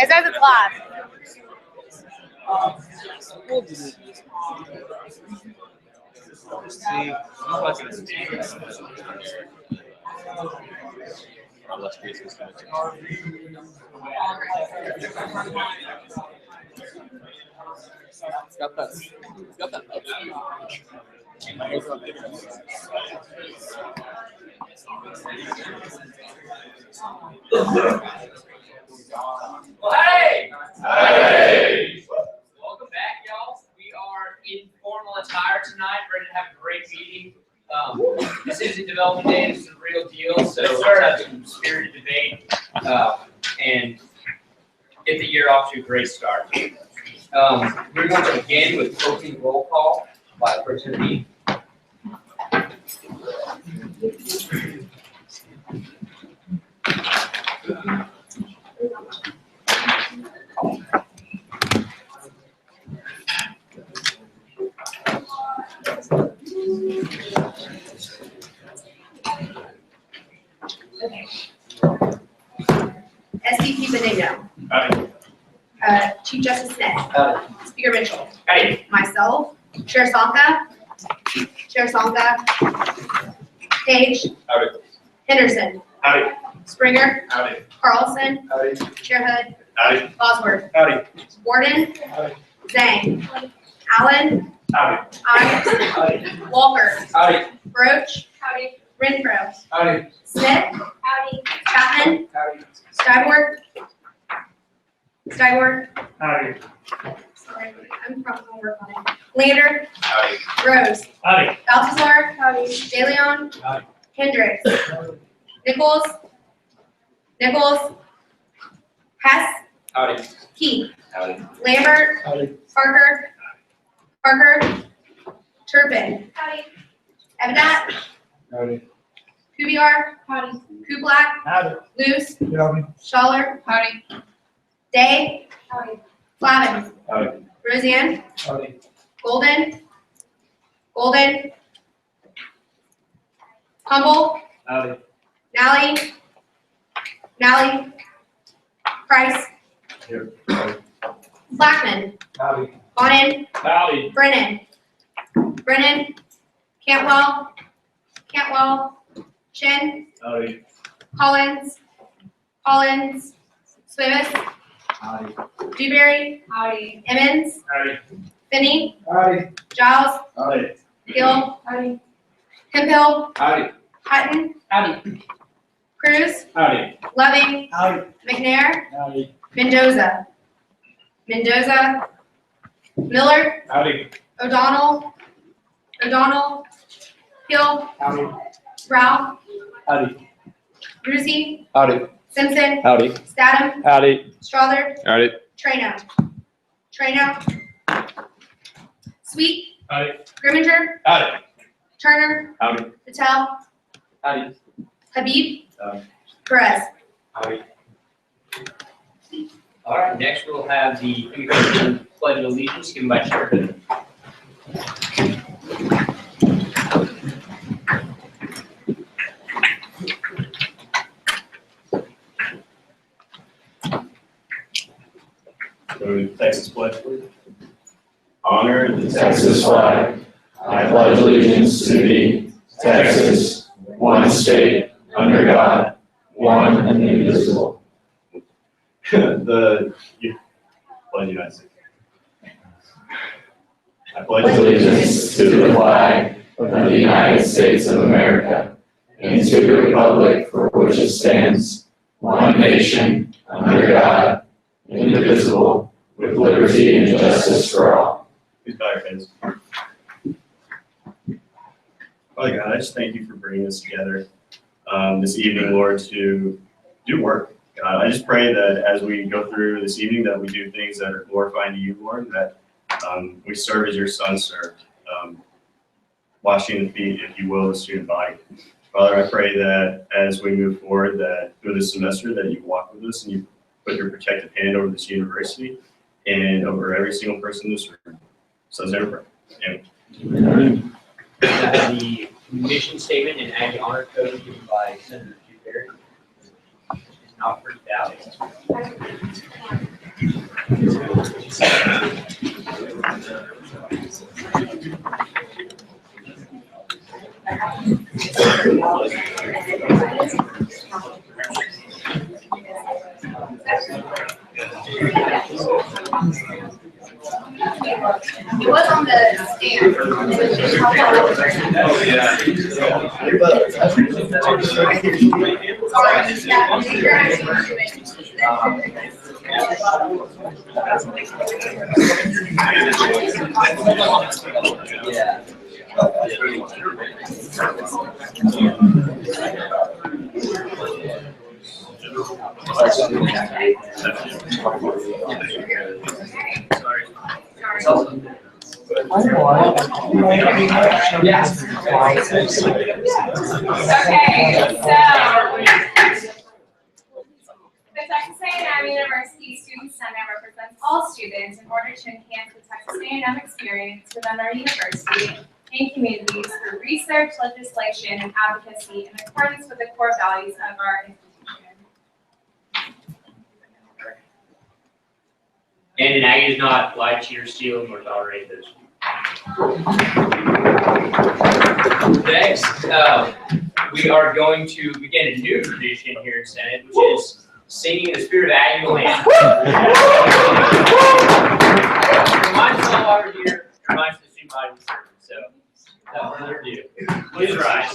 It says it's live. Hey! Hey! Welcome back, y'all. We are in formal attire tonight, ready to have a great meeting. This is a development day, this is a real deal, so let's have some spirited debate and get the year off to a great start. We're going to begin with opening roll call by President Lee. SVP Benigno. Aye. Chief Justice Smith. Aye. Speaker Mitchell. Hey. Myself. Chair Sonka. Page. Howdy. Henderson. Howdy. Springer. Howdy. Carlson. Howdy. Chair Hood. Howdy. Bosworth. Howdy. Warden. Howdy. Zhang. Allen. Howdy. Ives. Howdy. Walker. Howdy. Roach. Howdy. Renfro. Howdy. Smith. Howdy. Chapman. Howdy. Styward. Howdy. Sorry, I'm probably gonna work on it. Lander. Howdy. Rose. Howdy. Balthazar. Howdy. De Leon. Howdy. Hendricks. Nichols. Hess. Howdy. Keith. Howdy. Lambert. Howdy. Parker. Turpin. Howdy. Evadat. Howdy. Kubiar. Howdy. Kublak. Howdy. Luce. Howdy. Schaller. Howdy. Day. Howdy. Flavin. Howdy. Roseanne. Howdy. Golden. Humble. Howdy. Nally. Price. Here. Blackman. Howdy. Bonin. Howdy. Brennan. Cantwell. Chin. Howdy. Collins. Swivis. Howdy. Dewberry. Howdy. Emmons. Howdy. Finney. Howdy. Giles. Howdy. Gill. Howdy. Hemphill. Howdy. Hutton. Howdy. Cruz. Howdy. Loving. Howdy. McNair. Howdy. Mendoza. Miller. Howdy. O'Donnell. Hill. Howdy. Ralph. Howdy. Brucey. Howdy. Simpson. Howdy. Statham. Howdy. Strother. Howdy. Trano. Sweet. Howdy. Grimminger. Howdy. Turner. Howdy. Patel. Howdy. Habib. Howdy. Perez. Howdy. All right, next we'll have the Congressional Pledge of Allegiance given by Chair Hood. Go to Texas pledge, please. Honor the Texas flag. I pledge allegiance to thee, Texas, one state, under God, one and indivisible. the pledge United States. I pledge Allegiance to the flag of the United States of America and to the republic for which it stands, one nation, under God, indivisible, with liberty and justice for all. Please bow your heads. Father God, I just thank you for bringing us together this evening, Lord, to do work. God, I just pray that as we go through this evening, that we do things that are glorifying to you, Lord, that we serve as your Son served, washing the feet, if you will, the student body. Father, I pray that as we move forward, that through this semester, that you walk with us and you put your protective hand over this university and over every single person in this room. So, I pray. Amen. The mission statement and Aggie honor code given by Senator Hugh Barry. It's not printed out. It was on the stand. It was just how Oh, yeah. Sorry, yeah, you're actually Yeah. The Texas A&M University Student Senate represents all students in order to enhance the Texas A&M experience within our university and communities through research, legislation, and advocacy in accordance with the core values of our institution. And an Aggie does not lie, cheat, or steal, nor tolerate those. Next, we are going to begin a new tradition here in Senate, which is singing the spirit of Aggie land. Reminds us all why we're here, reminds us to see body and serve. So, without further ado, please rise.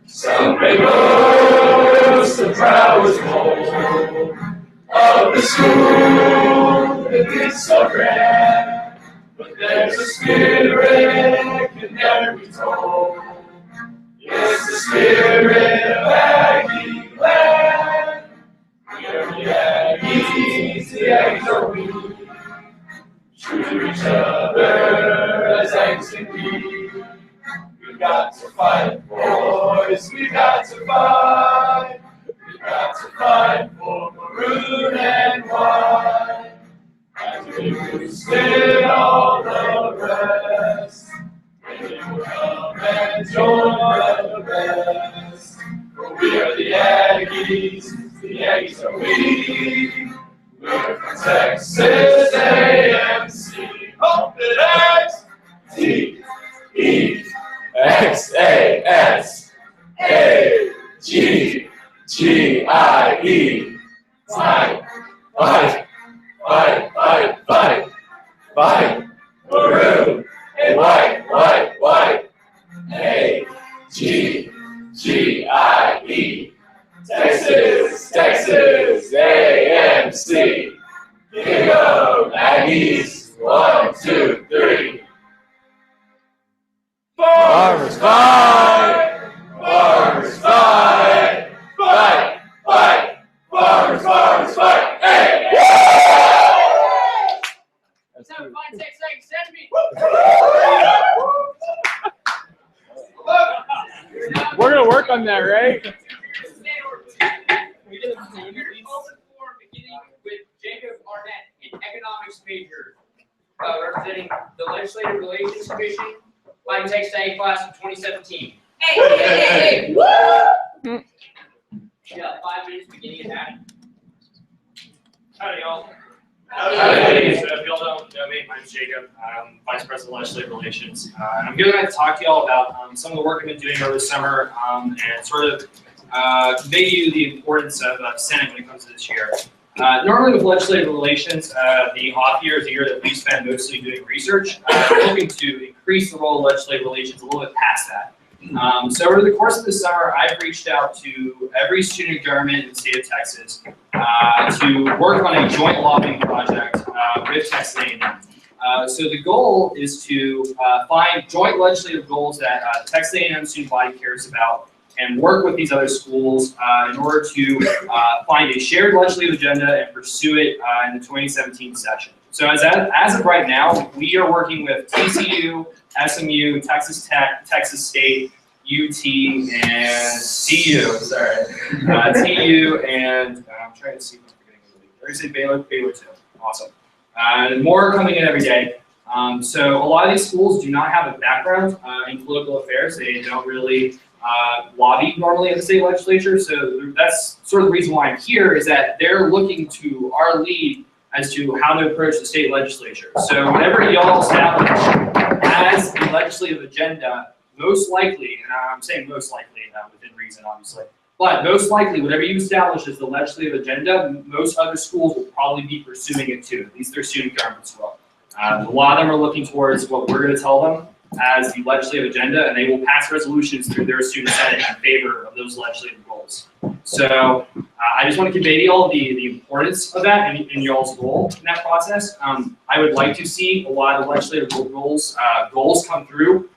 Some may boast the prowess bold of the school that is so grand, but there's a spirit can never be told. It's the spirit of Aggie land. We are the Aggies, the Aggies are we. True to each other as Aggies can be. We've got to fight, boys, we've got to fight. We've got to fight for maroon and white. As we boosted all the rest, they will come and join the rest. For we are the Aggies are we. We're from Texas A&MC. Hope it X-E-X-A-S-A-G-G-I-E. Fight, fight, fight, fight, fight, fight. Maroon and white, white, white. A-G-G-I-E. Texas, Texas, A&MC. Here go, Aggies. 1, 2, 3. Farmers fight! Farmers fight! Fight! Fight! Farmers, farmers fight! Hey! So, 5, 6, 8, 7. We're gonna work on that, right? We did open forum beginning with Jacob Arnett, an economics major, representing the Legislative Relations Commission, Fighting Texas A class of 2017. Hey. Yeah, 5 minutes beginning at that. Howdy, y'all. Howdy. So if y'all don't know me, my name's Jacob. I'm Vice President of Legislative Relations. And I'm going to talk to y'all about some of the work I've been doing over the summer and sort of convey to you the importance of Senate when it comes to this year. Normally with legislative relations, the off year is a year that we spend mostly doing research. We're looking to increase the role of legislative relations a little bit past that. So over the course of the summer, I've reached out to every student government in the state of Texas to work on a joint lobbying project with Texas A&M. So the goal is to find joint legislative goals that Texas A&M student body cares about and work with these other schools in order to find a shared legislative agenda and pursue it in the 2017 session. So as of right now, we are working with TCU, SMU, Texas Tech, Texas State, UT and TU, sorry. TU and, I'm trying to see if I'm forgetting anybody. They're gonna say Baylor too, awesome. And more are coming in every day. So a lot of these schools do not have a background in political affairs. They don't really lobby normally at the state legislature. So that's sort of the reason why I'm here, is that they're looking to our lead as to how to approach the state legislature. So whatever y'all establish as the legislative agenda, most likely, and I'm saying most likely within reason, obviously, but most likely, whatever you establish as the legislative agenda, most other schools will probably be pursuing it too. At least their student governments will. A lot of them are looking towards what we're going to tell them as the legislative agenda, and they will pass resolutions through their student senate in favor of those legislative goals. So I just want to convey to y'all the importance of that and y'all's role in that process. I would like to see a lot of legislative goals come through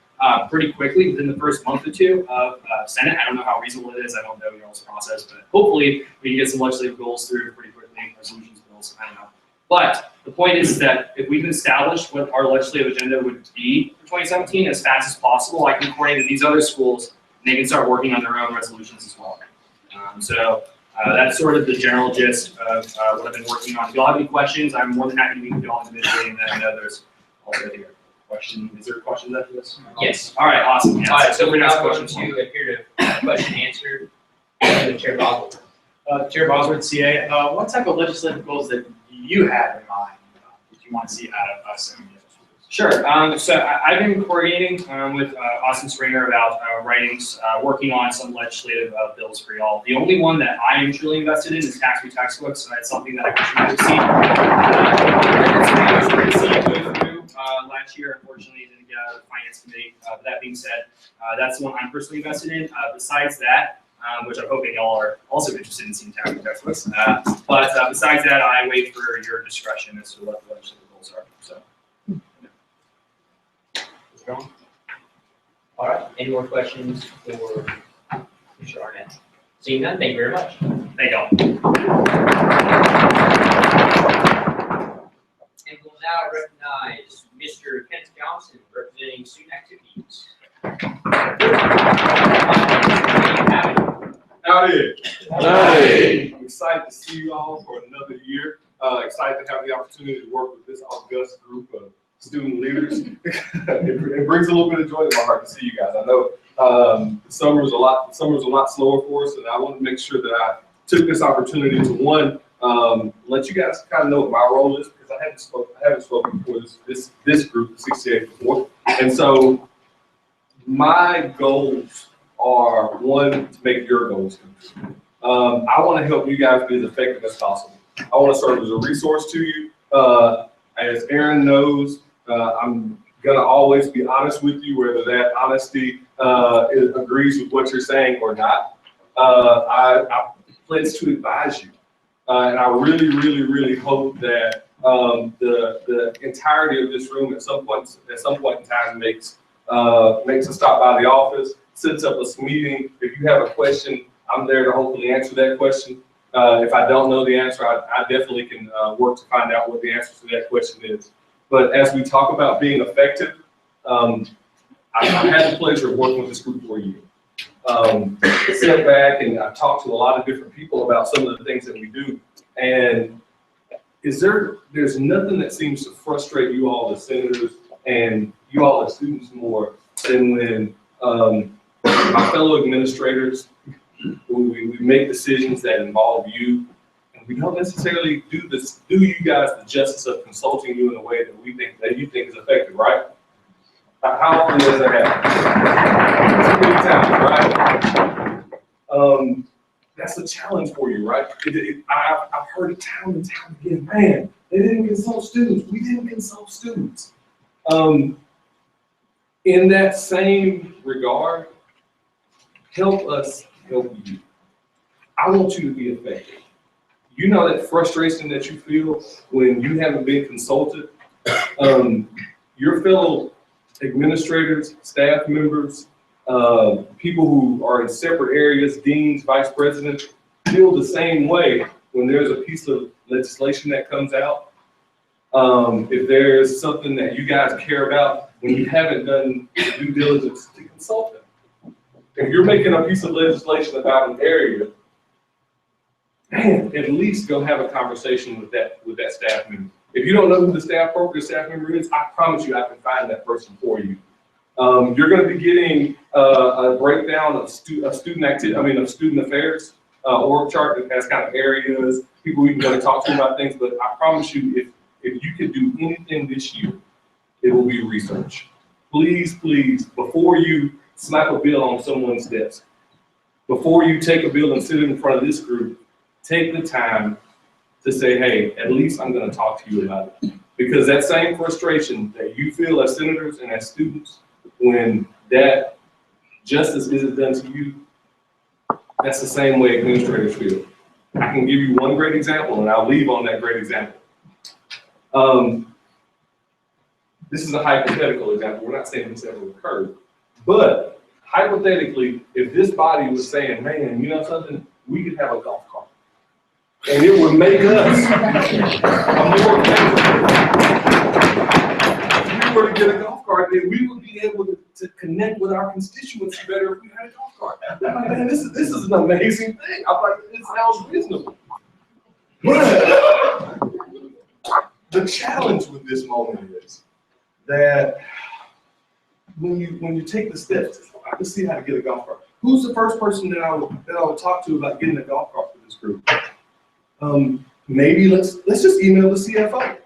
pretty quickly within the first month or two of Senate. I don't know how reasonable it is. I don't know y'all's process, but hopefully we can get some legislative goals through pretty quickly, resolutions, bills, I don't know. But the point is that if we can establish what our legislative agenda would be for 2017 as fast as possible, I can coordinate with these other schools and they can start working on their own resolutions as well. So that's sort of the general gist of what I've been working on. If y'all have any questions, I'm more than happy to meet with y'all individually, and then I know there's also here. Question, is there questions after this? Yes. All right, awesome. Yeah. All right, so we're now going Questions. to appear to question and answer to Chair Boswell. Chair Bosworth, CA, what type of legislative goals that you have in mind that you want to see out of us? Sure. So I've been coordinating with Austin Springer about working on some legislative bills for y'all. The only one that I am truly invested in is tax-free textbooks, so that's something that I wish we could see. Go through last year, unfortunately, didn't get out of the finance committee. But that being said, that's the one I'm personally invested in. Besides that, which I'm hoping y'all are also interested in seeing tax-free textbooks. But besides that, I wait for your discretion as to what the legislative goals are. So. All right, any more questions for Mr. Arnett? Seeing none, thank you very much. Thank y'all. And we'll now recognize Mr. Kenneth Johnson representing student activities. Howdy. Howdy. I'm excited to see you all for another year. Excited to have the opportunity to work with this august group of student leaders. It brings a little bit of joy to my heart to see you guys. I know the summer was a lot slower for us, and I want to make sure that I took this opportunity to let you guys kind of know what my role is, because I haven't spoken before this group, the 68 before, and so my goals are, one, to make your goals come true. I want to help you guys be as effective as possible. I want to serve as a resource to you. As Aaron knows, I'm gonna always be honest with you, whether that honesty agrees with what you're saying or not. I pledge to advise you, and I really hope that the entirety of this room at some point in time makes a stop by the office, sets up a meeting. If you have a question, I'm there to hopefully answer that question. If I don't know the answer, I definitely can work to find out what the answer to that question is. But as we talk about being effective, I've had the pleasure of working with this group for a year. Step back, and I've talked to a lot of different people about some of the things that we do. And there's nothing that seems to frustrate you all as senators and you all as students more than when my fellow administrators, we make decisions that involve you, and we don't necessarily do you guys the justice of consulting you in a way that you think is effective, right? How often does that happen? Too many times, right? That's a challenge for you, right? I've heard it time and time again, man, they didn't consult students. We didn't consult students. In that same regard, help us help you. I want you to be effective. You know that frustration that you feel when you haven't been consulted. Your fellow administrators, staff members, people who are in separate areas, deans, vice presidents, feel the same way when there's a piece of legislation that comes out. If there's something that you guys care about, when you haven't done due diligence to consult them. if you're making a piece of legislation about an area, man, at least go have a conversation with that staff member. If you don't know who the appropriate staff member is, I promise you I can find that person for you. You're going to be getting a breakdown of student affairs, org chart that has kind of areas, people we can go and talk to about things. But I promise you, if you can do anything this year, it will be research. Please, please, before you slap a bill on someone's desk, before you take a bill and sit it in front of this group, take the time to say, hey, at least I'm going to talk to you about it. Because that same frustration that you feel as senators and as students, when that justice isn't done to you, that's the same way administrators feel. I can give you one great example, and I'll leave on that great example. This is a hypothetical example. We're not saying this ever occurred. But hypothetically, if this body was saying, man, you know something, we could have a golf cart. And it would make us a more capable. If we were to get a golf cart, then we would be able to connect with our constituents better if we had a golf cart. I'm like, man, this is an amazing thing. I'm like, it sounds reasonable. But the challenge with this moment is that when you take the steps, I can see how to get a golf cart. Who's the first person that I would talk to about getting a golf cart for this group? Maybe let's just email the CFO.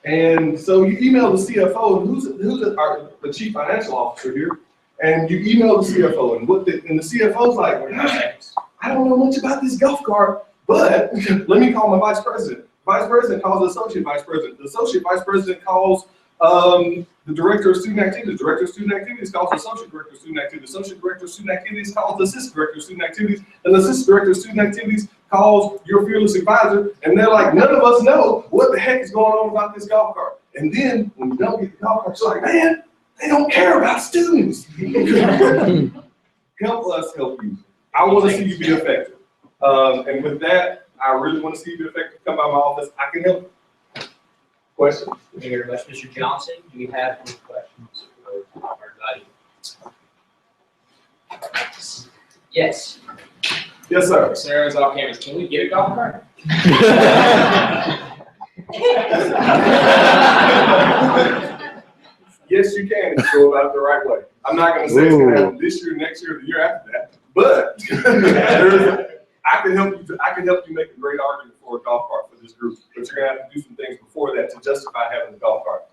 And so you email the CFO, who's the chief financial officer here, and you email the CFO, and the CFO's like, I don't know much about this golf cart, but let me call my vice president. Vice president calls the associate vice president. The associate vice president calls the director of student activities. Director of student activities calls the associate director of student activities. Associate director of student activities calls the assistant director of student activities. And the assistant director of student activities calls your fearless advisor. And they're like, none of us know what the heck is going on about this golf cart. And then when you don't get the golf cart, you're like, man, they don't care about students. Help us help you. I want to see you be effective. And with that, I really want to see you be effective. Come by my office. I can help. Questions? Thank you very much, Mr. Johnson. Do you have any questions for our audience? Yes. Yes, sir. Sarah's off campus. Can we get a golf cart? Yes, you can if you go about it the right way. I'm not going to say it's going to happen this year, next year, the year after that. But I can help you make a great argument for a golf cart for this group. But you're going to have to do some things before that to justify having a golf cart.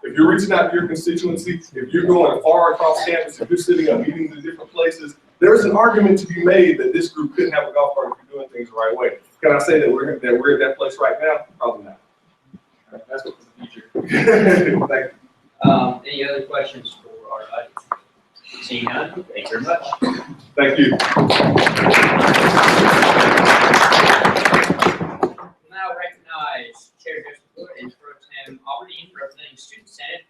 If you're reaching out to your constituency, if you're going far across campus, if you're sitting at meetings in different places, there's an argument to be made that this group couldn't have a golf cart if you're doing things the right way. Can I say that we're at that place right now? Probably not. That's what's the future. Thank you. Any other questions for our audience? Seeing none, thank you very much. Thank you. Now recognize Chair Joseph Wood and Pro Tem Albertine representing Student Senate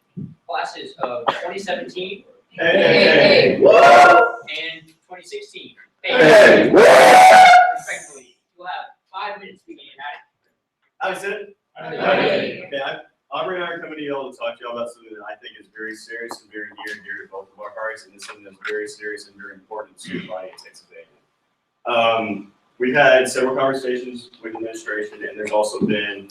classes of 2017 Hey. and 2016. Hey. Respectfully, you'll have 5 minutes beginning at How is it? Hey. Okay, Aubrey and I are coming to y'all to talk to y'all about something that I think is very serious and very near and dear to both of our hearts, and it's something that's very serious and very important to the body of Texas A&M. We've had several conversations with administration, and there's also been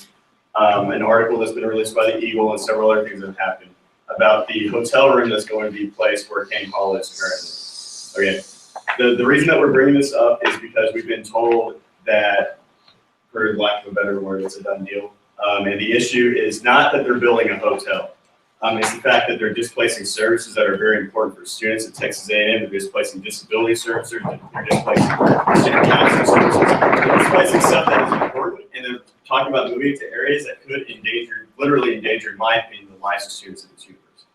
an article that's been released by the Eagle and several other things that have happened about the hotel room that's going to be placed where Kane Hall is currently. Okay, the reason that we're bringing this up is because we've been told that, for lack of a better word, it's a done deal. And the issue is not that they're building a hotel. It's the fact that they're displacing services that are very important for students at Texas A&M. They're displacing disability services. They're displacing student counseling services. They're displacing stuff that is important, and they're talking about moving it to areas that could literally endanger, in my opinion, the lives of students at this university.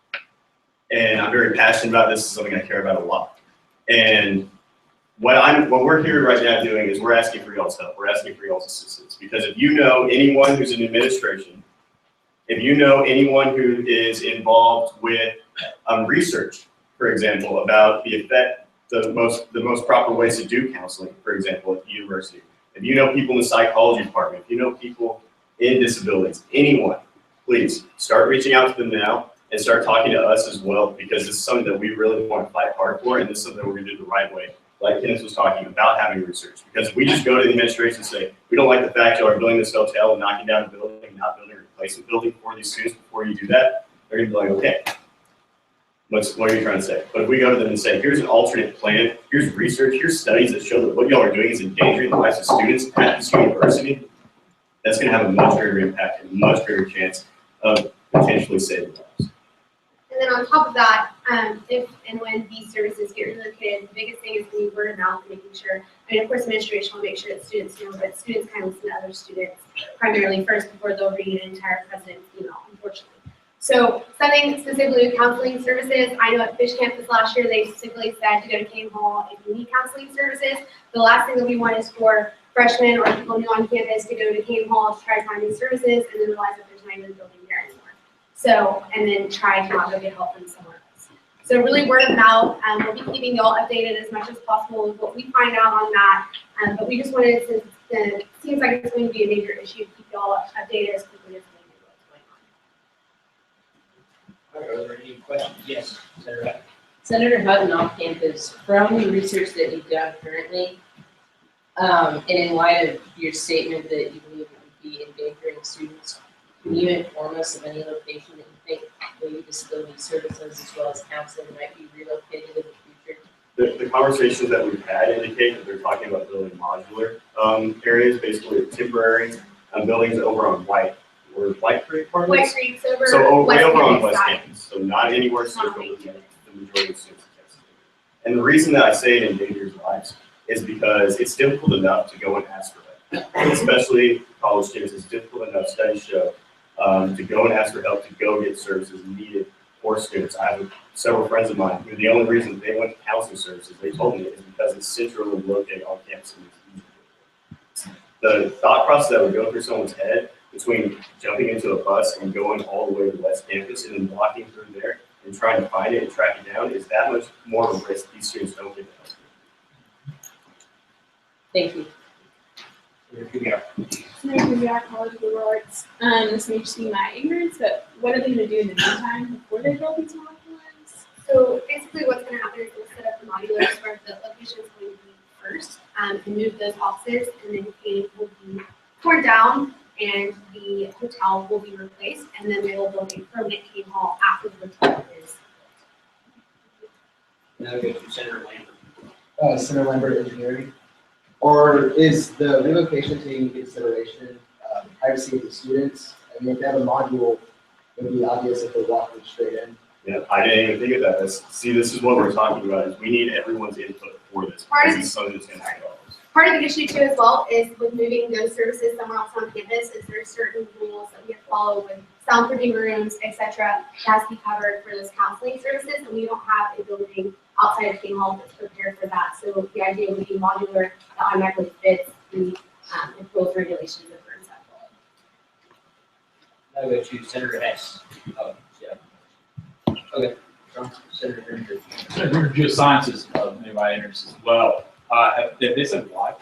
And I'm very passionate about this. This is something I care about a lot. And what we're here right now doing is we're asking for y'all's help. We're asking for y'all's assistance. Because if you know anyone who's in administration, if you know anyone who is involved with research, for example, about the effect, the most proper ways to do counseling, for example, at the university, if you know people in the psychology department, if you know people in disabilities, anyone, please start reaching out to them now and start talking to us as well, because this is something that we really want to fight hard for, and this is something that we're going to do the right way. Like Kenneth was talking about having research, because if we just go to the administration and say, we don't like the fact you are building this hotel and knocking down a building and not building a replacement building for these students before you do that, they're going to be like, okay, what are you trying to say? But if we go to them and say, here's an alternate plan, here's research, here's studies that show that what y'all are doing is endangering the lives of students at this university, that's going to have a much greater impact and a much greater chance of potentially saving lives. And then on top of that, if and when these services get relocated, the biggest thing is going to be word of mouth, making sure, I mean, of course, administration will make sure that students know, but students kind of listen to other students primarily first before they'll read an entire president's email, unfortunately. So something specifically with counseling services, I know at Fish Campus last year, they specifically said to go to Kane Hall if you need counseling services. The last thing that we want is for freshmen or people new on campus to go to Kane Hall to try to find these services and then realize that there's not even a building there anymore. So, and then try to not go get help from somewhere else. So really word of mouth, we'll be keeping y'all updated as much as possible with what we find out on that. But we just wanted, since it seems like it's going to be a major issue, keep y'all updated as quickly as we know what's going on. Are there any questions? Yes, Senator Hutton. Senator Hutton off campus, from the research that you've done currently, and in light of your statement that you believe it would be endangering students, can you inform us of any location that you think maybe disability services as well as counseling might be relocated in the future? The conversations that we've had indicate that they're talking about building modular areas, basically temporary buildings over on White Creek, pardon? White Creek's over. So way over on Campus West side. Campus, so not anywhere central Not with the majority of students in Texas. And the reason that I say it endangers lives is because it's difficult enough to go and ask for help. Especially college students, it's difficult enough, studies show, to go and ask for help, to go get services needed for students. I have several friends of mine who the only reason they went to counseling services, they told me, is because it's centrally located on campus and it's easy. The thought process that would go through someone's head between jumping into a bus and going all the way to West Campus and then walking through there and trying to find it and track it down is that much more of a risk these students don't get to help. Thank you. Senator Jack, College of Liberal Arts. This may just be my ignorance, but what are they going to do in the meantime before they build these modulars? So basically what's going to happen is they'll set up the modulars where the location is going to be first and move those offices, and then Kane will be torn down and the hotel will be replaced, and then they will build a permanent Kane Hall after the hotel is. Now go to Senator Lambert. Senator Lambert, engineering. Or is the relocation taking into consideration privacy of the students? I mean, if they have a module, it would be obvious if they're walking straight in. Yeah, I didn't even think of that. This is what we're talking about, is we need everyone's input for this. Part of- because it's something that's gonna take dollars. Part of the issue too as well is with moving those services somewhere else on campus is there's certain rules that we have to follow with soundproofing rooms, etc. that has to be covered for those counseling services, and we don't have a building outside of King Hall that's prepared for that. So the idea would be modular that automatically fits the rules, regulations that firms have followed. Now go to Senator Hess. Oh, yeah. Okay. Senator Granger. Senator Geosciences, anybody interested as well. Have they said why?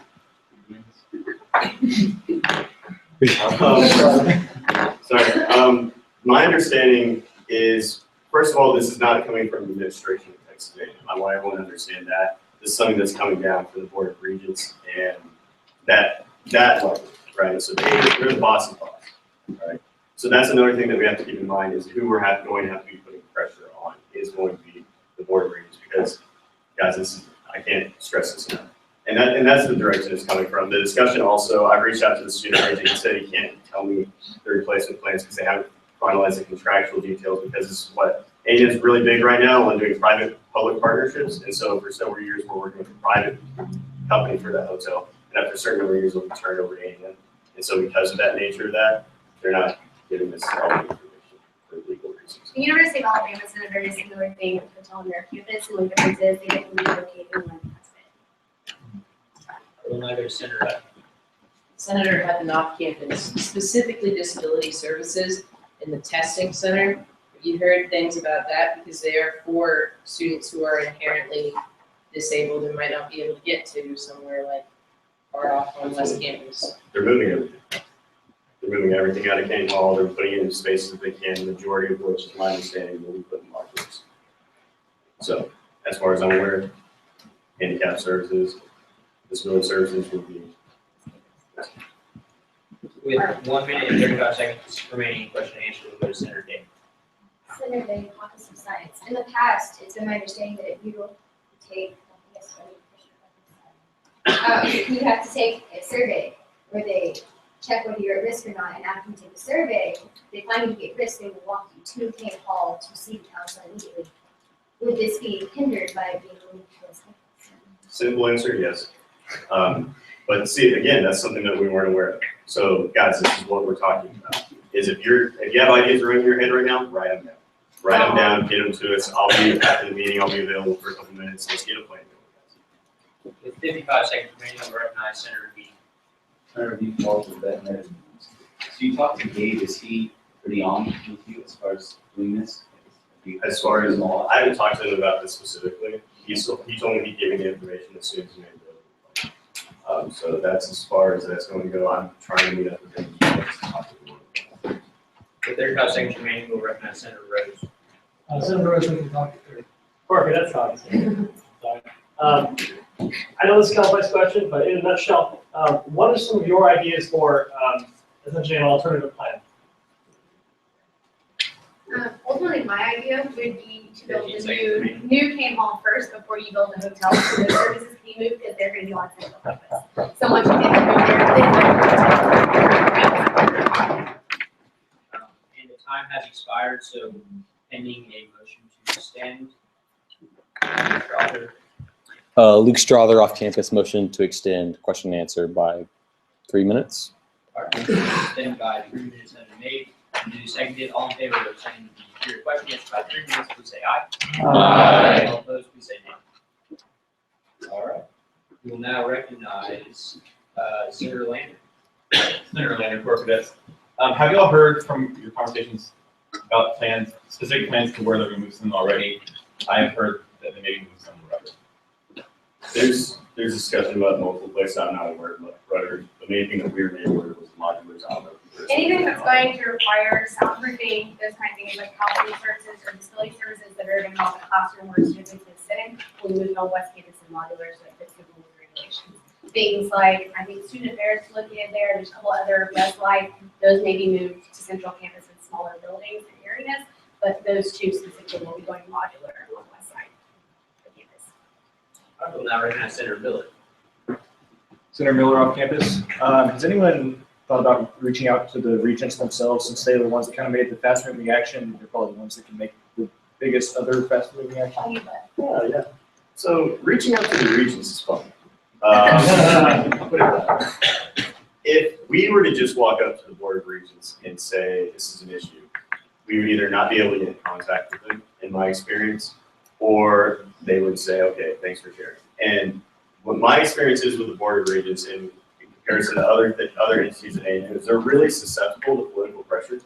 Sorry. My understanding is, first of all, this is not coming from the administration of Texas A&M. I want everyone to understand that. This is something that's coming down from the Board of Regents and that level, right? So they're the boss of boss, right? So that's another thing that we have to keep in mind is who we're going to have to be putting pressure on is going to be the Board of Regents, because, guys, I can't stress this enough. And that's the direction it's coming from. The discussion also, I've reached out to the student agent. He said he can't tell me the replacement plans because they haven't finalized the contractual details, because this is what A&M is really big right now on doing private-public partnerships. And so for several years, we're working with a private company for that hotel. And after a certain number of years, it'll be turned over to A&M. And so because of that nature of that, they're not giving us all the information for legal reasons. The University of Alabama has done a very similar thing with the hotel on their campus, and one difference is they get relocated when that's fit. We'll now go to Senator Hutton. Senator Hutton off campus, specifically disability services in the testing center. Have you heard things about that? Because they are for students who are inherently disabled and might not be able to get to somewhere like far off on West Campus. They're moving everything. They're removing everything out of Kane Hall, they're putting it in spaces they can, the majority of which, is my understanding, will be put in modulars. So, as far as I'm aware, handicap services, disability services will be. With 1 minute and 35 seconds remaining, question and answer, we'll go to Senator Day. Senator Day, Office of Science. In the past, it's been my understanding that if you take, you have to take a survey where they check whether you're at risk or not, and after you take the survey, they find you to be at risk, they will walk you to Kane Hall to see the counselor immediately. Would this be hindered by being moved to a site? Simple answer, yes. But see, again, that's something that we weren't aware of. So guys, this is what we're talking about. Is if you have ideas running in your head right now, write them down. Write them down, get them to us. I'll be after the meeting, I'll be available for a couple minutes. Let's get a plan. With 55 seconds remaining, I'll recognize Senator B. Senator B falls with veterinary. So you talked to Gabe, is he pretty on with you as far as doing this? As far as, I haven't talked to him about this specifically. He told me he'd give me the information as soon as he made it. So that's as far as that's going to go. I'm trying to meet up with him. With 35 seconds remaining, we'll recognize Senator Rhodes. Senator Rhodes, we can talk to. Perfect, that's not. Sorry. I know this is a complex question, but in a nutshell, what are some of your ideas for essentially an alternative plan? Ultimately, my idea would be to build the new Kane Hall first before you build a hotel, so the services can be moved because they're going to be on central campus. So once you get them there, And the time has expired, so pending a motion to extend. Luke Strother, off campus, motion to extend question and answer by 3 minutes. All right, extended by 3 minutes has been made. Duly seconded. All in favor of extending the period question and answer by 3 minutes, please say aye. Aye. All opposed, please say nay. All right. We will now recognize Senator Lander. Senator Lander, Core Cadets. Have you all heard from your conversations about plans, specific plans to where they're going to move some already? I have heard that they may move some rubber. There's discussion about multiple places. I'm not aware of rudder. The main thing that we were made aware of was modulars. I don't know if there's anything that's going to require soundproofing, those kind of things like counseling services or disability services that are involved in the classroom where students can sit in, we moved on West Campus and modulars that fit the rules and regulations. Things like, I think student affairs is located there, there's a couple other West Life, those may be moved to central campus in smaller buildings and areas, but those two specifically will be going modular on the west side of campus. I will now recognize Senator Miller. Senator Miller off campus. Has anyone thought about reaching out to the regents themselves, since they're the ones that kind of made the fast moving action? They're probably the ones that can make the biggest other fast moving action. Yeah. So reaching out to the regents is fun. If we were to just walk up to the Board of Regents and say this is an issue, we would either not be able to get in contact with them, in my experience, or they would say, okay, thanks for sharing. And what my experience is with the Board of Regents in comparison to other entities at A&M is they're really susceptible to political pressure.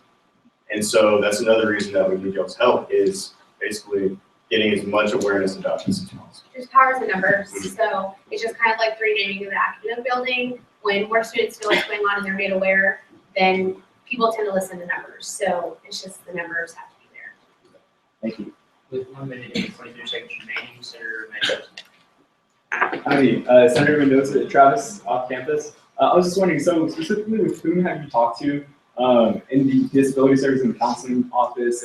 And so that's another reason that we need y'all's help, is basically getting as much awareness about this as possible. There's powers in numbers, so it's just kind of like renaming of the academic building. When more students know what's going on and they're made aware, then people tend to listen to numbers. So it's just the numbers have to be there. Thank you. With 1 minute and 23 seconds remaining, Senator Mendoza. Hi, Senator Mendoza, Travis, off campus. I was just wondering, so specifically with whom have you talked to in the disability service and counseling office?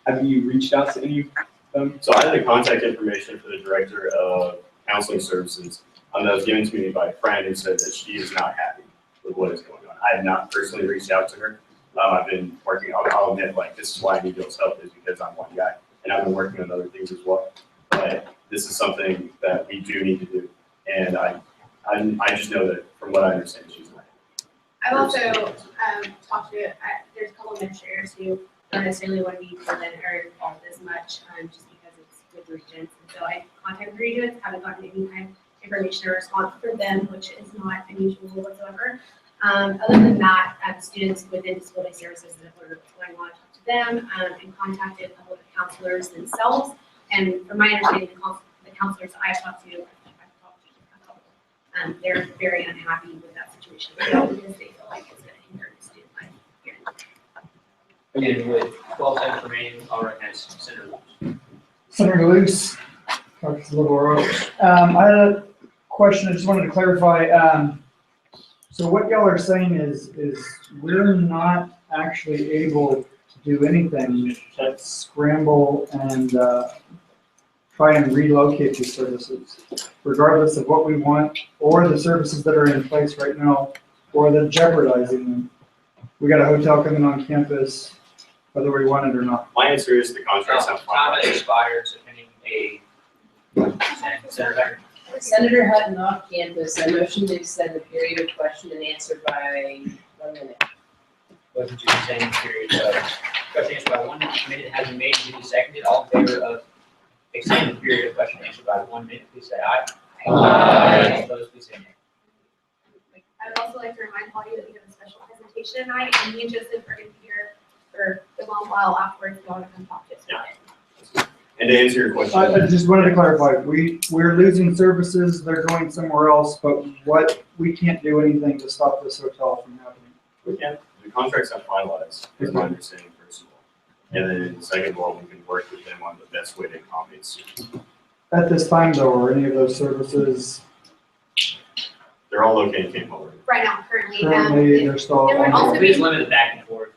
Have you reached out to any of them? So I had the contact information for the director of counseling services that was given to me by a friend who said that she is not happy with what is going on. I have not personally reached out to her. I've been working, I'll admit, like, this is why I need y'all's help, is because I'm one guy, and I've been working on other things as well. But this is something that we do need to do, and I just know that from what I understand, she's not happy. I've also talked to, there's a couple of administrators who don't necessarily want to be present or involved as much, just because it's with regents. And so I contacted regents, haven't gotten any kind of information or response from them, which is not unusual whatsoever. Other than that, students within disability services that are going on, talk to them and contacted a couple of counselors themselves. And from my understanding, the counselors I've talked to, they're very unhappy with that situation as well, because they feel like it's going to hinder the student life. And with 12 seconds remaining, I'll recognize Senator Lewis. Senator Luce, Dr. Little. I had a question, I just wanted to clarify. So what y'all are saying is we're not actually able to do anything but scramble and try and relocate these services, regardless of what we want or the services that are in place right now, or the jeopardizing them. We got a hotel coming on campus, whether we want it or not. My answer is the contracts have Time has expired, so pending Senator Becker. Senator Hutton off campus, I motion to extend the period of question and answer by 1 minute. Motion to extend the period of question and answer by 1 minute has been made and duly seconded. All in favor of extending the period of question and answer by 1 minute, please say aye. Aye. Opposed, please say nay. I would also like to remind all you that we have a special presentation tonight, and me and Joseph are going to be here for the long while afterwards. If you want to come talk to us about it. And to answer your question. I just wanted to clarify, we're losing services, they're going somewhere else, but we can't do anything to stop this hotel from happening. We can. The contracts have finalized, is my understanding, first of all. And then second of all, we can work with them on the best way to accommodate students. At this time though, are any of those services They're all located in Camp Hall. Right now, currently. they're still? There would also Please be, limit it back and forth.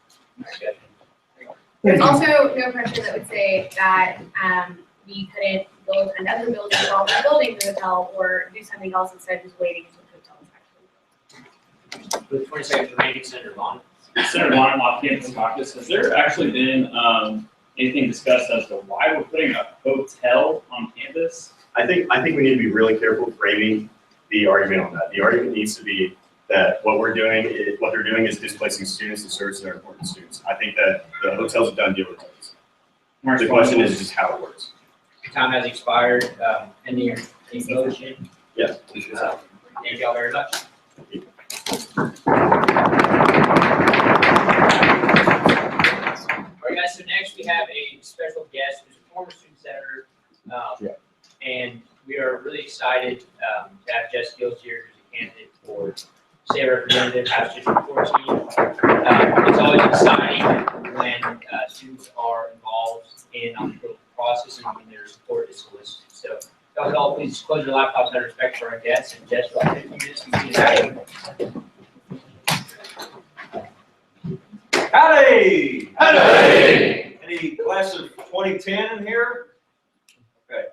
there's also no pressure that would say that we couldn't build another building while we're building the hotel, or do something else instead of just waiting until the hotel is actually built. With 20 seconds remaining, Senator Vaughn. Senator Vaughn, off campus caucus, has there actually been anything discussed as to why we're putting a hotel on campus? I think we need to be really careful framing the argument on that. The argument needs to be that what they're doing is displacing students and services that are important to students. I think that the hotel's a done deal with those. The question is just how it works. Time has expired. Pending your motion. Yes. Thank y'all very much. All right, guys, so next we have a special guest who's a former student senator. And we are really excited to have Jess Gills here, who's a candidate for state representative, House District 14. It's always exciting when students are involved in the political process and when their support is solicited. So, y'all could all please close your laptops out of respect for our guests, and Jess, you'll have 15 minutes to be Howdy! Howdy! Any class of 2010 in here? Okay.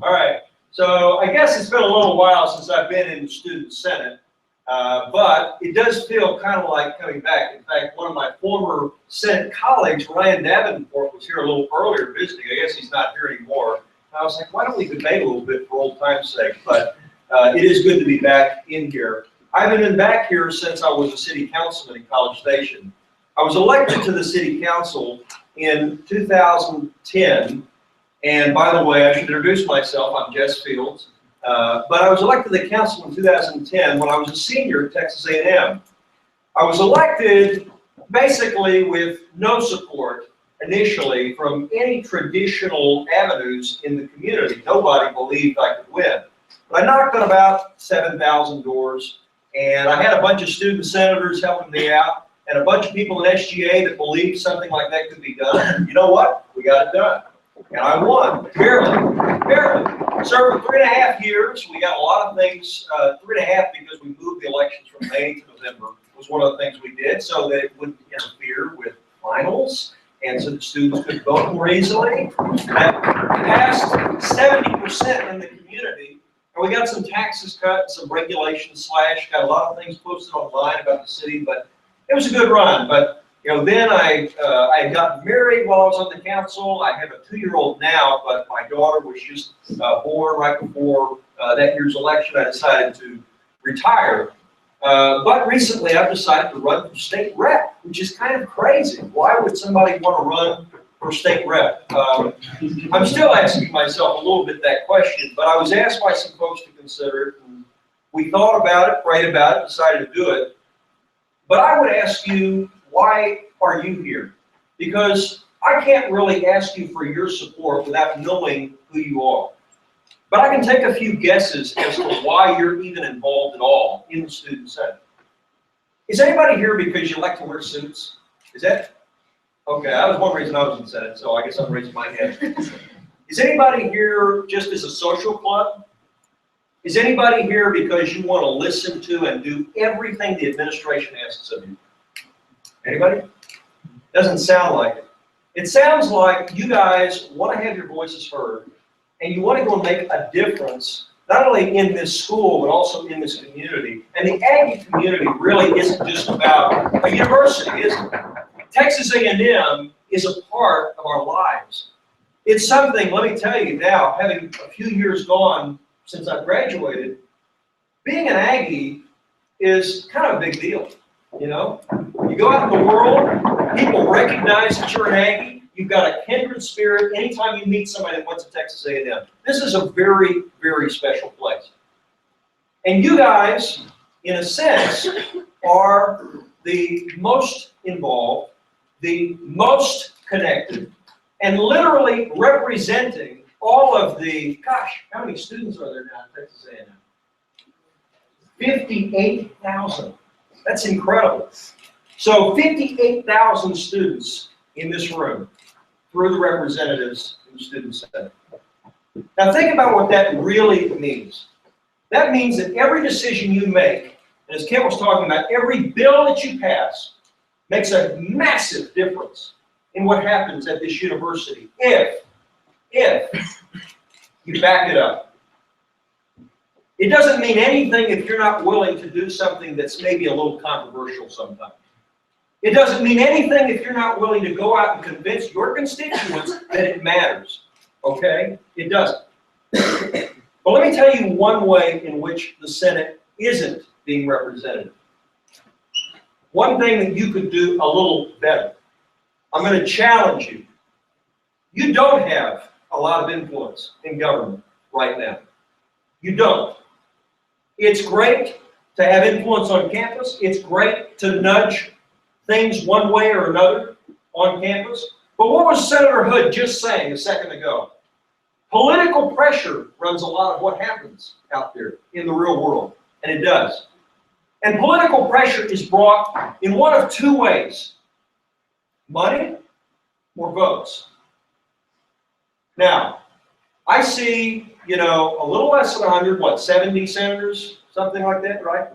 All right. So I guess it's been a little while since I've been in student senate, but it does feel kind of like coming back. In fact, one of my former Senate colleagues, Ryan Davenport, was here a little earlier visiting. I guess he's not here anymore. I was like, why don't we debate a little bit for old time's sake? But it is good to be back in here. I haven't been back here since I was a city councilman in College Station. I was elected to the city council in 2010. And by the way, I should introduce myself. I'm Jess Fields. But I was elected to the council in 2010 when I was a senior at Texas A&M. I was elected basically with no support initially from any traditional avenues in the community. Nobody believed I could win. But I knocked on about 7,000 doors, and I had a bunch of student senators helping me out, and a bunch of people in SGA that believed something like that could be done. And you know what? We got it done. And I won, barely. Served for 3.5 years. We got a lot of things, 3.5 because we moved the elections from May to November was one of the things we did so that it wouldn't interfere with finals and so the students could vote more easily. That passed 70% in the community. And we got some taxes cut, some regulations slashed, got a lot of things posted online about the city, but it was a good run. But you know, then I had gotten married while I was on the council. I have a 2-year-old now, but my daughter was just born right before that year's election. I decided to retire. But recently I've decided to run for state rep, which is kind of crazy. Why would somebody want to run for state rep? I'm still asking myself a little bit that question, but I was asked by some folks to consider it. And we thought about it, prayed about it, decided to do it. But I would ask you, why are you here? Because I can't really ask you for your support without knowing who you are. But I can take a few guesses as to why you're even involved at all in the student senate. Is anybody here because you like to wear suits? Is that? Okay, that was one reason I was in Senate, so I guess I'm raising my hand. Is anybody here just as a social club? Is anybody here because you want to listen to and do everything the administration asks of you? Anybody? Doesn't sound like it. It sounds like you guys want to have your voices heard, and you want to go and make a difference, not only in this school, but also in this community. And the Aggie community really isn't just about a university, is it? Texas A&M is a part of our lives. It's something, let me tell you now, having a few years gone since I graduated, being an Aggie is kind of a big deal, you know? You go out in the world, people recognize that you're an Aggie, you've got a kindred spirit anytime you meet somebody that went to Texas A&M. This is a very, very special place. And you guys, in a sense, are the most involved, the most connected, and literally representing all of the, gosh, how many students are there now at Texas A&M? 58,000. That's incredible. So 58,000 students in this room through the representatives in the Student Senate. Now think about what that really means. That means that every decision you make, and as Kent was talking about, every bill that you pass makes a massive difference in what happens at this university if you back it up. It doesn't mean anything if you're not willing to do something that's maybe a little controversial sometimes. It doesn't mean anything if you're not willing to go out and convince your constituents that it matters, okay? It doesn't. But let me tell you one way in which the Senate isn't being represented. One thing that you could do a little better. I'm going to challenge you. You don't have a lot of influence in government right now. You don't. It's great to have influence on campus. It's great to nudge things one way or another on campus. But what was Senator Hood just saying a second ago? Political pressure runs a lot of what happens out there in the real world, and it does. And political pressure is brought in one of two ways: money or votes. Now, I see, you know, a little less than 100, what, 70 senators, something like that, right?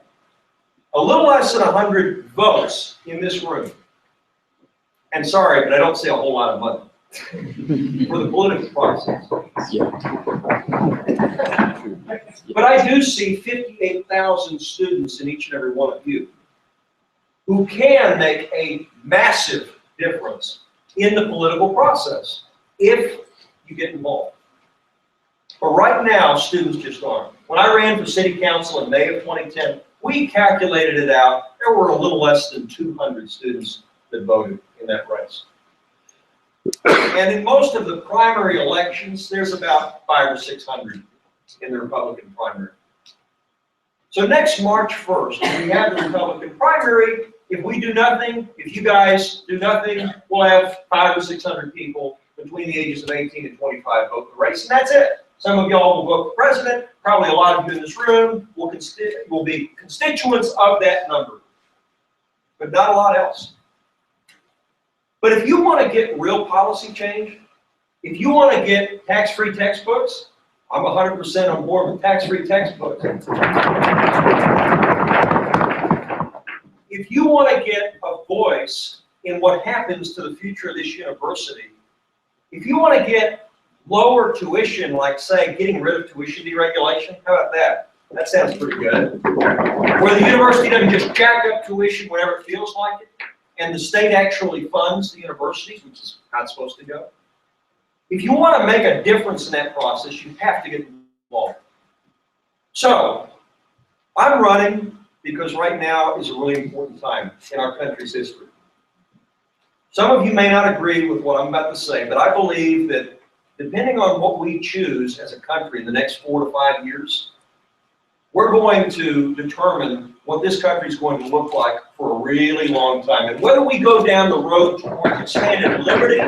A little less than 100 votes in this room. And sorry, but I don't see a whole lot of money for the political process. But I do see 58,000 students in each and every one of you who can make a massive difference in the political process if you get involved. But right now, students just aren't. When I ran for city council in May of 2010, we calculated it out. There were a little less than 200 students that voted in that race. And in most of the primary elections, there's about 500 or 600 in the Republican primary. So next March 1st, if we have the Republican primary, if we do nothing, if you guys do nothing, we'll have 500 or 600 people between the ages of 18 and 25 vote the race, and that's it. Some of y'all will vote for president. Probably a lot of you in this room will be constituents of that number, but not a lot else. But if you want to get real policy change, if you want to get tax-free textbooks, I'm 100% on board with tax-free textbooks. If you want to get a voice in what happens to the future of this university, if you want to get lower tuition, like say getting rid of tuition deregulation, how about that? That sounds pretty good. Where the university doesn't just jack up tuition whenever it feels like it, and the state actually funds the universities, which is how it's supposed to go. If you want to make a difference in that process, you have to get involved. So, I'm running because right now is a really important time in our country's history. Some of you may not agree with what I'm about to say, but I believe that depending on what we choose as a country in the next 4 to 5 years, we're going to determine what this country is going to look like for a really long time. And whether we go down the road towards expanded liberty,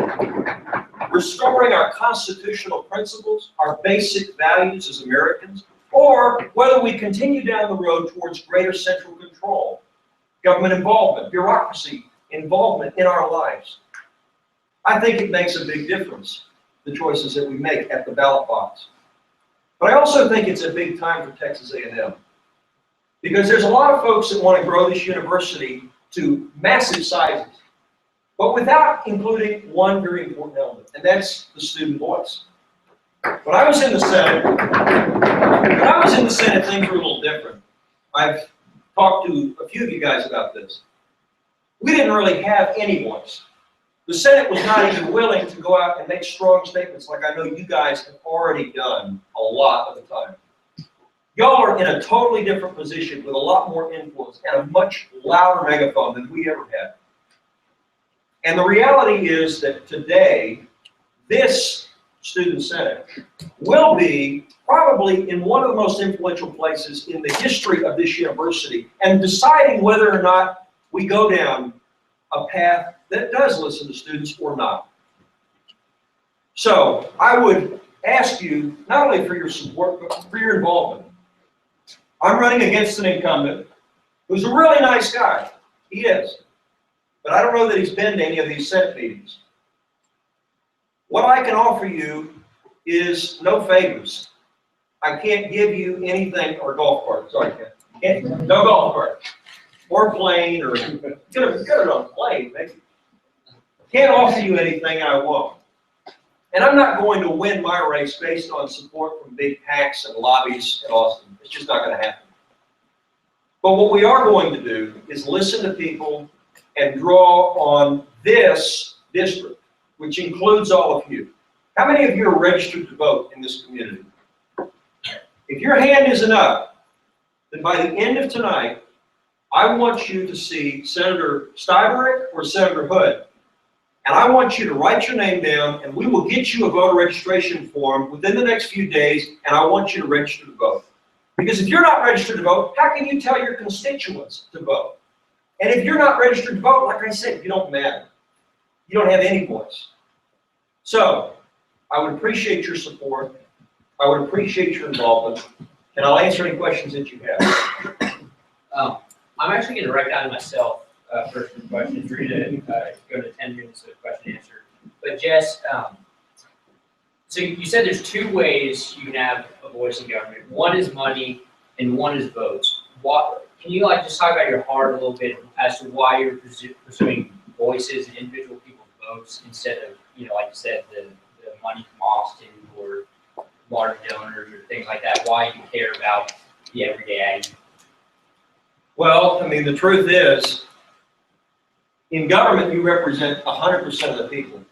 restoring our constitutional principles, our basic values as Americans, or whether we continue down the road towards greater central control, government involvement, bureaucracy, involvement in our lives. I think it makes a big difference, the choices that we make at the ballot box. But I also think it's a big time for Texas A&M. Because there's a lot of folks that want to grow this university to massive sizes, but without including one very important element, and that's the student voice. When I was in the Senate, things were a little different. I've talked to a few of you guys about this. We didn't really have any voice. The Senate was not even willing to go out and make strong statements like I know you guys have already done a lot of the time. Y'all are in a totally different position with a lot more influence and a much louder megaphone than we ever had. And the reality is that today, this Student Senate will be probably in one of the most influential places in the history of this university and deciding whether or not we go down a path that does listen to students or not. So I would ask you not only for your support, but for your involvement. I'm running against an incumbent who's a really nice guy. He is. But I don't know that he's been to any of these Senate meetings. What I can offer you is no favors. I can't give you anything, or golf cart, sorry, Ken. No golf cart. Or plane, or get it on a plane, maybe. Can't offer you anything I won't. And I'm not going to win my race based on support from big PACs and lobbies in Austin. It's just not going to happen. But what we are going to do is listen to people and draw on this district, which includes all of you. How many of you are registered to vote in this community? If your hand isn't up, then by the end of tonight, I want you to see Senator Stuyvesant or Senator Hood. And I want you to write your name down, and we will get you a voter registration form within the next few days, and I want you to register to vote. Because if you're not registered to vote, how can you tell your constituents to vote? And if you're not registered to vote, like I said, you don't matter. You don't have any voice. So, I would appreciate your support. I would appreciate your involvement. And I'll answer any questions that you have. I'm actually going to write down to myself first for questions. We're going to go to 10 minutes of question and answer. But Jess, so you said there's two ways you can have a voice in government. One is money, and one is votes. Can you just talk about your heart a little bit as to why you're pursuing voices and individual people's votes instead of, like you said, the money from Austin or large donors or things like that? Why you care about the everyday ag? Well, I mean, the truth is, in government, you represent 100% of the people.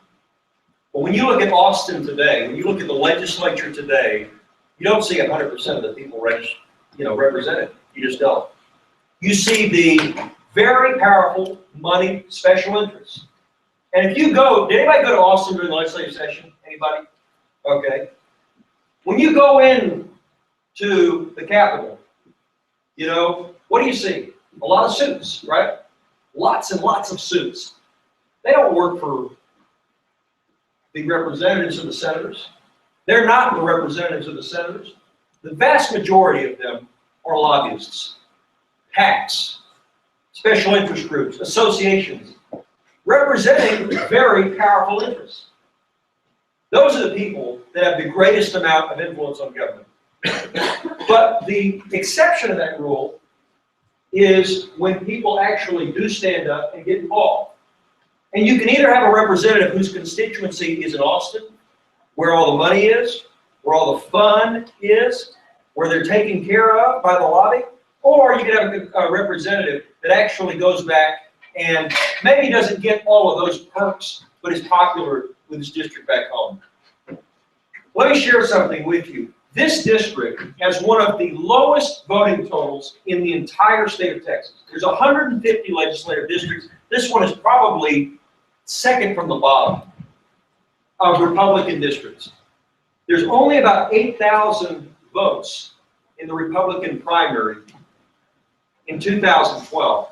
But when you look at Austin today, when you look at the legislature today, you don't see 100% of the people represented. You just don't. You see the very powerful money special interests. And if you go, did anybody go to Austin during the legislative session? Anybody? Okay. When you go in to the Capitol, what do you see? A lot of suits, right? Lots and lots of suits. They don't work for the representatives of the senators. They're not the representatives of the senators. The vast majority of them are lobbyists, PACs, special interest groups, associations, representing very powerful interests. Those are the people that have the greatest amount of influence on government. But the exception to that rule is when people actually do stand up and get involved. And you can either have a representative whose constituency is in Austin, where all the money is, where all the fun is, where they're taken care of by the lobby, or you can have a representative that actually goes back and maybe doesn't get all of those perks, but is popular with his district back home. Let me share something with you. This district has one of the lowest voting totals in the entire state of Texas. There's 150 legislative districts. This one is probably second from the bottom of Republican districts. There's only about 8,000 votes in the Republican primary in 2012.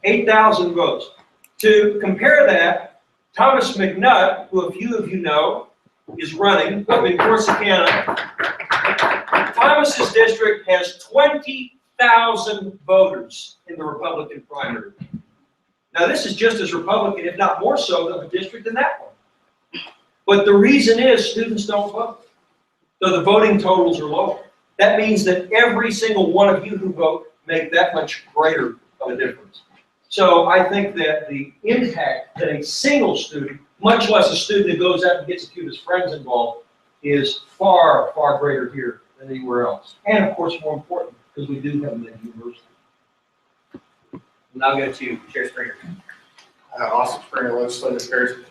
8,000 votes. To compare that, Thomas McNutt, who a few of you know, is running up in Corsicana. Thomas's district has 20,000 voters in the Republican primary. Now, this is just as Republican, if not more so, of a district than that one. But the reason is students don't vote. So the voting totals are lower. That means that every single one of you who vote make that much greater of a difference. So I think that the impact that a single student, much less a student who goes out and gets a few of his friends involved, is far, far greater here than anywhere else. And of course, more important, because we do have them at university. Now go to Chair Springer. Austin Springer, Legislative Affairs.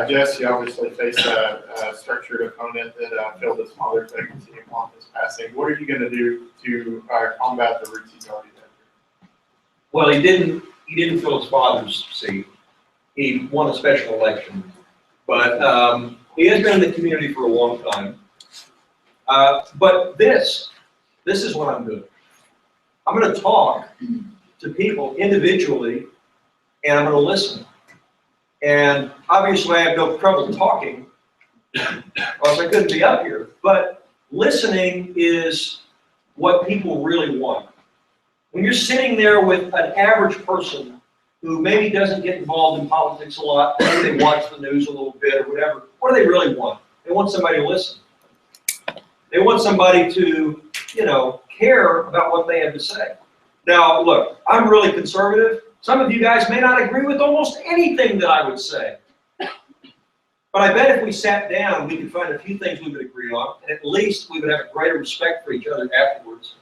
Jess, you obviously face a structured opponent that filled his father's vacancy upon his passing. What are you going to do to combat the roots he's already had? Well, he didn't fill his father's seat. He won a special election. But he has been in the community for a long time. But this is what I'm doing. I'm going to talk to people individually, and I'm going to listen. And obviously, I have no trouble talking, or else I couldn't be up here. But listening is what people really want. When you're sitting there with an average person who maybe doesn't get involved in politics a lot, maybe they watch the news a little bit or whatever, what do they really want? They want somebody to listen. They want somebody to, care about what they have to say. Now, look, I'm really conservative. Some of you guys may not agree with almost anything that I would say. But I bet if we sat down, we could find a few things we would agree on, and at least we would have a greater respect for each other afterwards.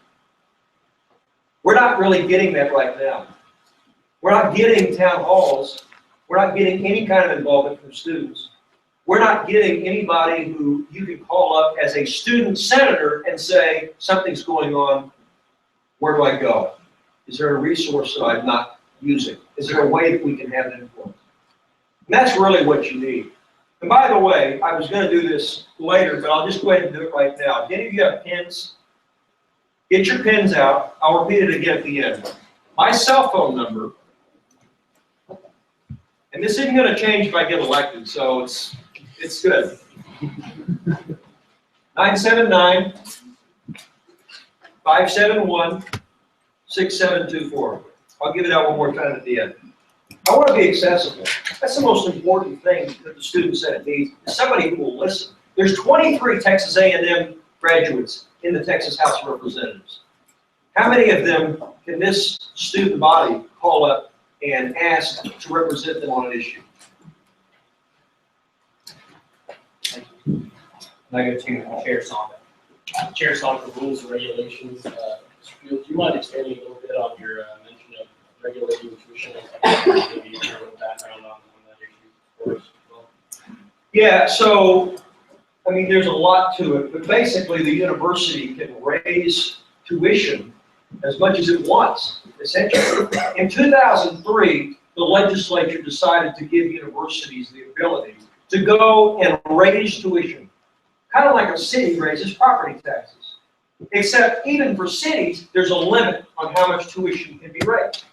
We're not really getting that right now. We're not getting town halls. We're not getting any kind of involvement from students. We're not getting anybody who you can call up as a student senator and say, something's going on, where do I go? Is there a resource that I'm not using? Is there a way that we can have an influence? And that's really what you need. And by the way, I was going to do this later, but I'll just go ahead and do it right now. If any of you have pens, get your pens out. I'll repeat it again at the end. My cell phone number, and this isn't going to change if I get elected, so it's good. 979-571-6724. I'll give it out one more time at the end. I want to be accessible. That's the most important thing that the student senate needs, is somebody who will listen. There's 23 Texas A&M graduates in the Texas House of Representatives. How many of them can this student body call up and ask to represent them on an issue? Now go to Chair Sonda. Chair Sonda, rules and regulations. Mr. Fields, do you mind expanding a little bit on your mention of regulating tuition and maybe a little background on that issue for us as well? Yeah, so, there's a lot to it, but basically the university can raise tuition as much as it wants, essentially. In 2003, the legislature decided to give universities the ability to go and raise tuition, kind of like a city raises property taxes. Except even for cities, there's a limit on how much tuition can be raised.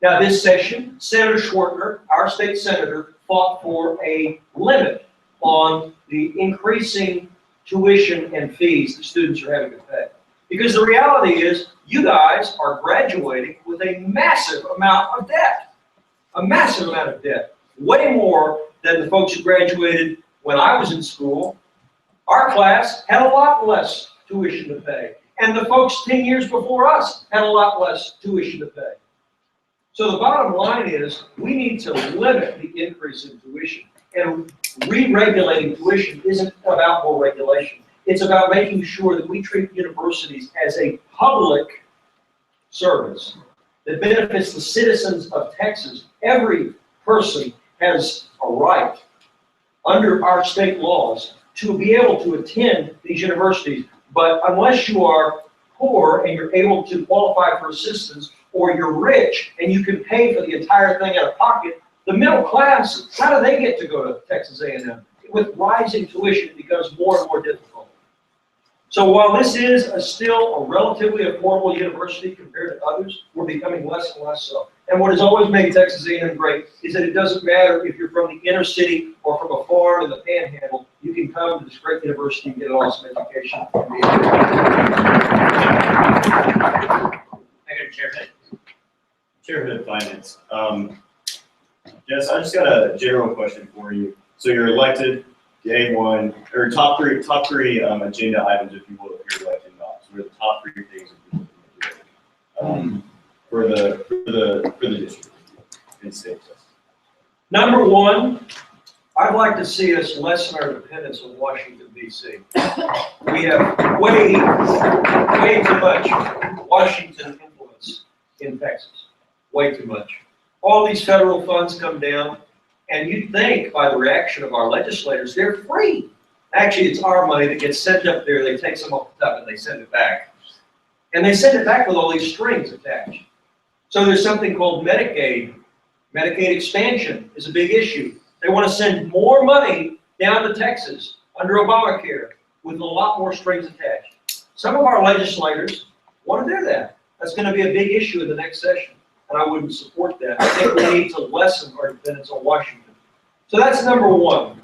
Now this session, Senator Schwartner, our state senator, fought for a limit on the increasing tuition and fees that students are having to pay. Because the reality is, you guys are graduating with a massive amount of debt. A massive amount of debt. Way more than the folks who graduated when I was in school. Our class had a lot less tuition to pay. And the folks 10 years before us had a lot less tuition to pay. So the bottom line is, we need to limit the increase in tuition. And re-regulating tuition isn't about more regulation. It's about making sure that we treat universities as a public service that benefits the citizens of Texas. Every person has a right, under our state laws, to be able to attend these universities. But unless you are poor and you're able to qualify for assistance, or you're rich and you can pay for the entire thing out of pocket, the middle class, how do they get to go to Texas A&M? With rising tuition, it becomes more and more difficult. So while this is still a relatively affordable university compared to others, we're becoming less and less so. And what has always made Texas A&M great is that it doesn't matter if you're from the inner city or from a farm in the Panhandle, you can come to this great university and get an awesome education. I go to Chair Hood. Chair Hood, Finance. Jess, I just got a general question for you. So you're elected, day one, or top three agenda items, if you will, of your elected office. What are the top three things that you're looking to do for the district and state? Number one, I'd like to see us lessen our dependence on Washington, D.C. We have way too much Washington influence in Texas, way too much. All these federal funds come down, and you'd think by the reaction of our legislators, they're free. Actually, it's our money that gets sent up there, they take some off the top and they send it back. And they send it back with all these strings attached. So there's something called Medicaid. Medicaid expansion is a big issue. They want to send more money down to Texas under Obamacare with a lot more strings attached. Some of our legislators want to do that. That's going to be a big issue in the next session, and I wouldn't support that. I think we need to lessen our dependence on Washington. So that's number one.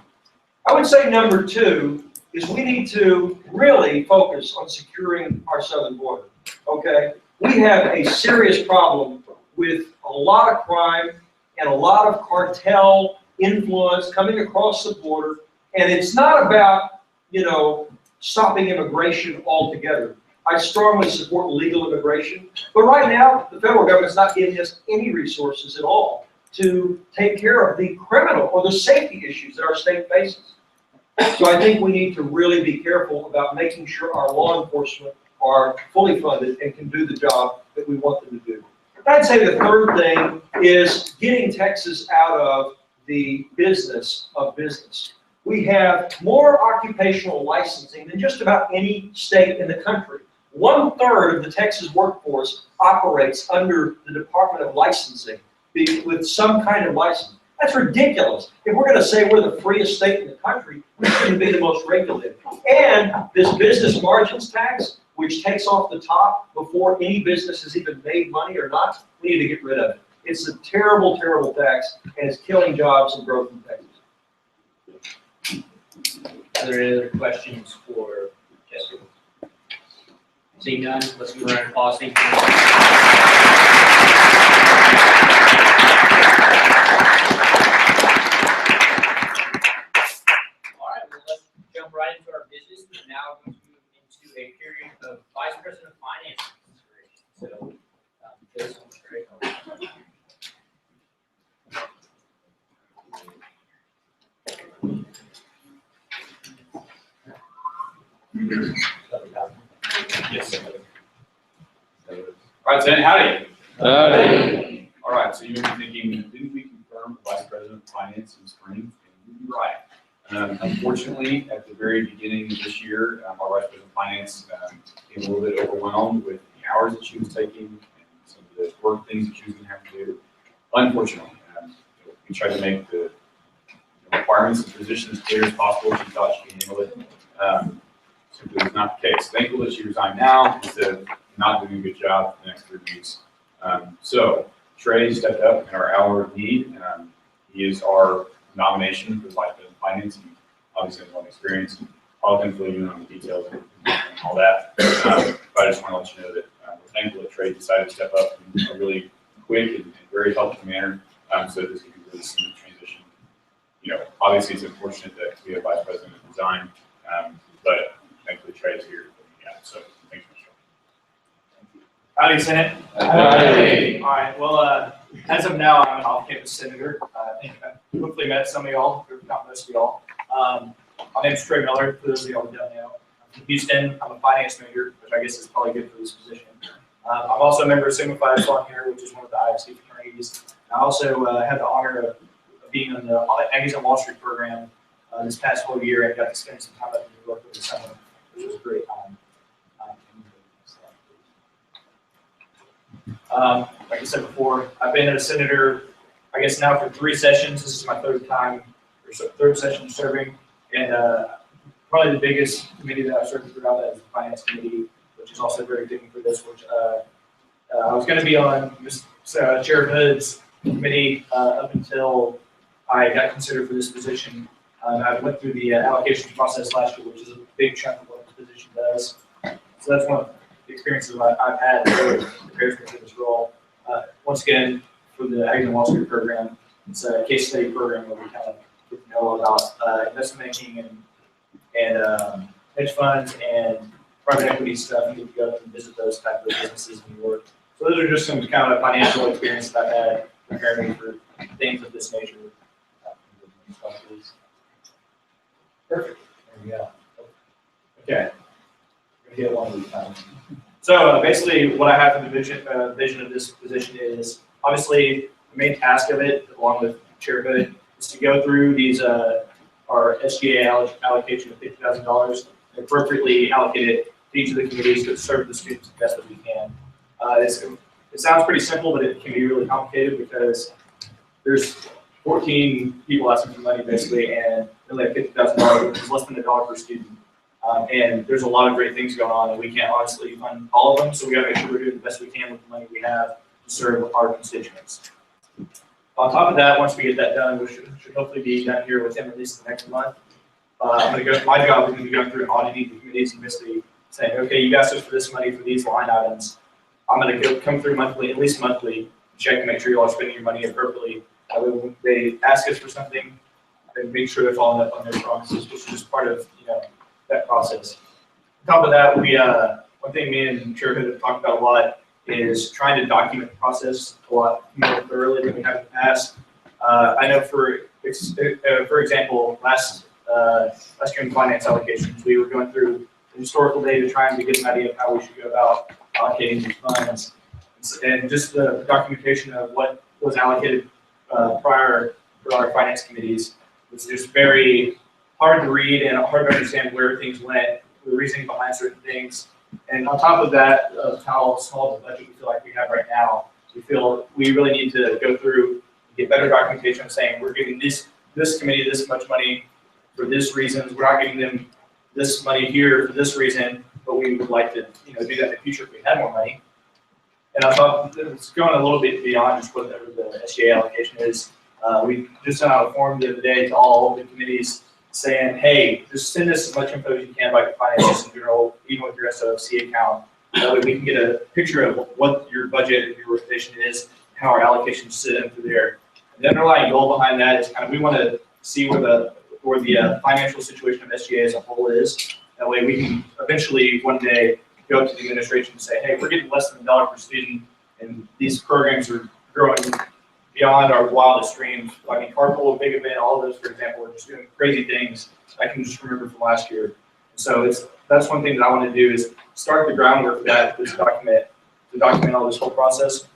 I would say number two is we need to really focus on securing our southern border, okay? We have a serious problem with a lot of crime and a lot of cartel influence coming across the border, and it's not about, stopping immigration altogether. I strongly support legal immigration, but right now, the federal government's not giving us any resources at all to take care of the criminal or the safety issues that our state faces. So I think we need to really be careful about making sure our law enforcement are fully funded and can do the job that we want them to do. I'd say the third thing is getting Texas out of the business of business. We have more occupational licensing than just about any state in the country. 1/3 of the Texas workforce operates under the Department of Licensing with some kind of license. That's ridiculous. If we're going to say we're the freest state in the country, we shouldn't be the most regulated. And this business margins tax, which takes off the top before any business has even made money or not, we need to get rid of it. It's a terrible, terrible tax, and it's killing jobs and growth in Texas. Are there any other questions for Jessica? Seeing none, let's move around to policy. Jump right into our business. We're now going to move into a period of Vice President of Finance consideration. So, this one's great. Yes. All right, Zen, howdy. Howdy. All right, so you may be thinking, didn't we confirm the Vice President of Finance in spring? And you'd be right. Unfortunately, at the very beginning of this year, our Vice President of Finance became a little bit overwhelmed with the hours that she was taking and some of the work things that she was going to have to do. Unfortunately, we tried to make the requirements and positions as clear as possible. She thought she could handle it. Simply was not the case. Thankful that she resigned now instead of not doing a good job for the next 3 weeks. So Trey stepped up in our hour of need. He is our nomination for the Vice President of Finance. He obviously has a lot of experience. I'll fill you in on the details and all that. But I just want to let you know that we're thankful that Trey decided to step up in a really quick and very helpful manner so that this can be a really smooth transition. Obviously it's unfortunate that we have Vice President resign, but thankfully Trey is here. So thanks for showing. Howdy, Senate. Howdy. All right, well, as of now, I'm an off-campus senator. I think I've hopefully met some of y'all, if not most of y'all. My name's Trey Miller, for those of y'all who don't know. I'm from Houston. I'm a finance major, which I guess is probably good for this position. I'm also a member of Sigma Phi Epsilon here, which is one of the IFC fraternities. I also had the honor of being on the Aggies on Wall Street program this past whole year and got to spend some time up in New York over the summer, which was a great time. Like I said before, I've been a senator, I guess now for 3 sessions. This is my third session serving, and probably the biggest committee that I've served throughout that is the Finance Committee, which is also very fitting for this. Which I was going to be on Chair Hood's committee up until I got considered for this position. I went through the allocation process last year, which is a big chunk of what this position does. So that's one of the experiences I've had that prepares me for this role. Once again, for the Aggies on Wall Street program, it's a case study program where we kind of get to know about investment banking and hedge funds and private equity stuff, and get to go up and visit those type of businesses in New York. So those are just some kind of financial experience that I've had preparing for things of this nature. Perfect. There we go. Okay. We're gonna get one of these times. So basically, what I have for the vision of this position is obviously the main task of it, along with Chair Hood, is to go through these our SGA allocation of $50,000 and appropriately allocate it to each of the committees to serve the students the best that we can. It sounds pretty simple, but it can be really complicated because there's 14 people asking for money basically, and only have $50,000, which is less than $1 per student. And there's a lot of great things going on, and we can't honestly fund all of them, so we gotta make sure we're doing the best we can with the money we have to serve our constituents. On top of that, once we get that done, which should hopefully be done here within at least the next month, my job is gonna be going through and auditing the committees and basically saying, okay, you asked us for this money for these line items. I'm gonna come through monthly, at least monthly, check to make sure you all are spending your money appropriately. When they ask us for something, then make sure they're following up on their promises, which is just part of that process. On top of that, one thing me and Chair Hood have talked about a lot is trying to document the process a lot more thoroughly than we have in the past. I know for example, last year in finance allocations, we were going through the historical data trying to get an idea of how we should go about allocating these funds. And just the documentation of what was allocated prior to our finance committees was just very hard to read and hard to understand where things went, the reasoning behind certain things. And on top of that, of how small the budget we feel like we have right now, we feel we really need to go through and get better documentation saying we're giving this committee this much money for this reason. We're not giving them this money here for this reason, but we would like to do that in the future if we had more money. And I thought it's going a little bit beyond just whatever the SGA allocation is. We just sent out a form the other day to all the committees saying, hey, just send us as much info as you can about your finances in general, even with your SOC account. That way we can get a picture of what your budget and your rotation is, how our allocations sit into there. And the underlying goal behind that is kind of we want to see where the financial situation of SGA as a whole is. That way we can eventually one day go up to the administration and say, hey, we're getting less than $1 per student, and these programs are growing beyond our wildest dreams. I mean, Carpool, Big Event, all of those, for example, are just doing crazy things I can just remember from last year. So that's one thing that I want to do is start the groundwork for that, this document, to document all this whole process.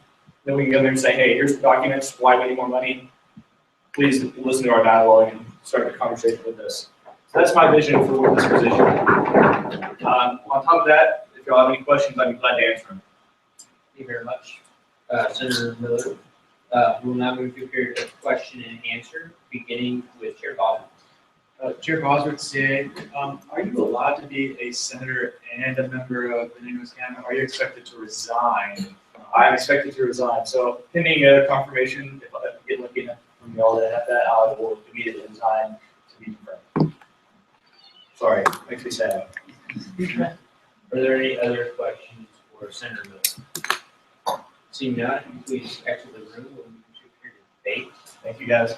Then we can go there and say, hey, here's the documents, why we need more money. Please listen to our dialogue and start the conversation with us. So that's my vision for this position. On top of that, if y'all have any questions, I'd be glad to answer them. Thank you very much. Senator Miller. We will now move to a period of question and answer, beginning with Chair Bosworth. Chair Bosworth, CA, are you allowed to be a senator and a member of the Nicholas County? Are you expected to resign? I'm expected to resign. So pending confirmation, if I get lucky enough from y'all to have that, I will immediately resign to be confirmed. Sorry, makes me sad. Are there any other questions for Senator Miller? Seeing none, please exit the room when we move to a period of debate. Thank you, guys.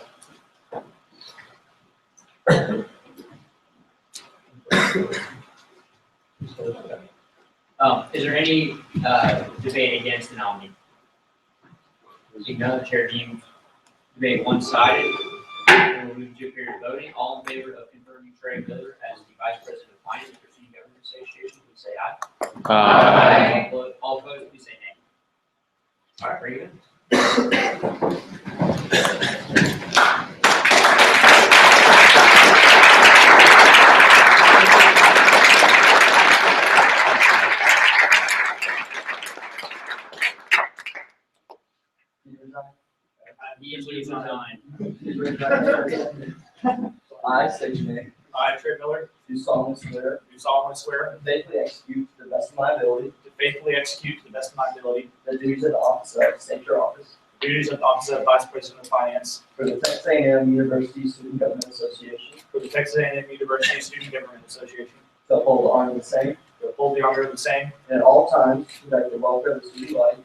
Is there any debate against the nominee? Seeing none, the chair deems debate one-sided. We'll move to a period of voting. All in favor of confirming Trey Miller as the Vice President of Finance for Student Government Association, please say aye. Aye. All opposed, please say nay. All right, very good. He is losing nine. I state your name. I, Trey Miller, Do solemnly swear. do solemnly swear To faithfully execute to the best of my ability. to faithfully execute to the best of my ability The duties of the office of Center Office. the duties of the Office of Vice President of Finance For the Texas A&M University Student Government Association. for the Texas A&M University Student Government Association, To uphold the honor of the same. to uphold the honor of the same, And at all times to protect the welfare of the student body.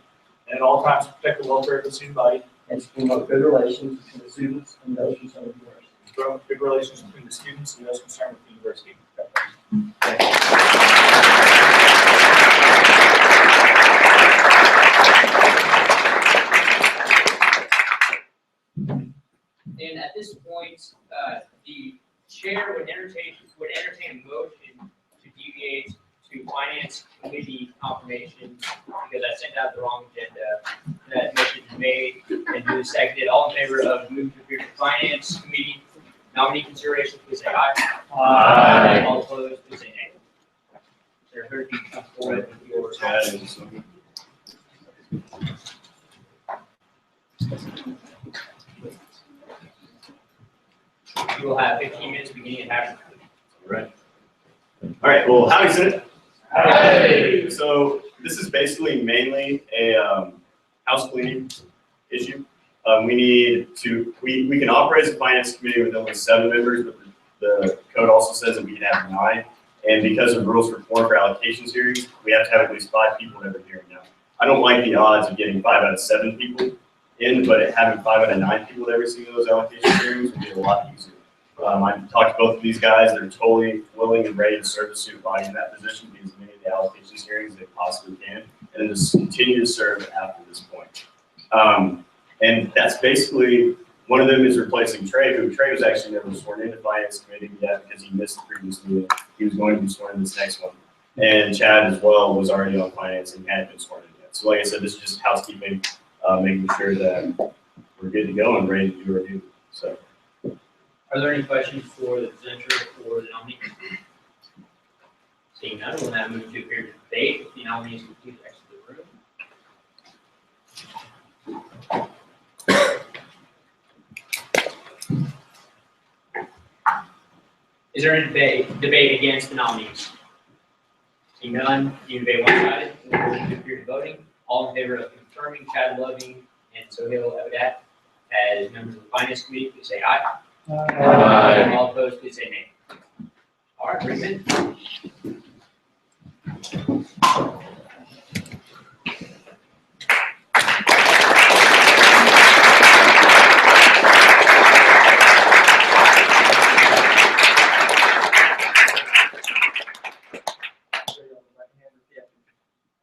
and at all times protect the welfare of the student body, And to promote good relations between the students and the Ocean Center University. grow good relations between the students and those concerned with the university. And at this point, the chair would entertain a motion to deviate to finance committee confirmation because I sent out the wrong agenda. That motion is made and duly seconded. All in favor of moving to appear to finance committee nominee consideration, please say aye. Aye. All opposed, please say nay. Sir Hurd, you come forward with your. You will have 15 minutes beginning at half. Right. All right, well, howdy, Senate. Howdy. So this is basically mainly a house cleaning issue. We can operate as a finance committee with only 7 members, but the code also says that we can have 9. And because of rules for allocations hearings, we have to have at least 5 people in every hearing now. I don't like the odds of getting 5 out of 7 people in, but having 5 out of 9 people at every single of those allocation hearings would be a lot easier. I've talked to both of these guys. They're totally willing and ready to serve the student body in that position, be as many of the allocations hearings as they possibly can, and then just continue to serve after this point. And that's basically, one of them is replacing Trey, who Trey was actually never sworn into finance committee yet because he missed the previous meeting. He was going to be sworn in this next one. And Chad as well was already on finance and hadn't been sworn in yet. So like I said, this is just housekeeping, making sure that we're good to go and ready to do our duty. So. Are there any questions for the presenter or the nominee? Seeing none, we'll now move to appear to debate. If the nominees will please exit the room. Is there any debate against the nominees? Seeing none, you debate one-sided. We'll move to appear to voting. All in favor of confirming Chad Loving and Sohail Abadat as members of the Finance Committee, please say aye. Aye. All opposed, please say nay. All right, bring them in.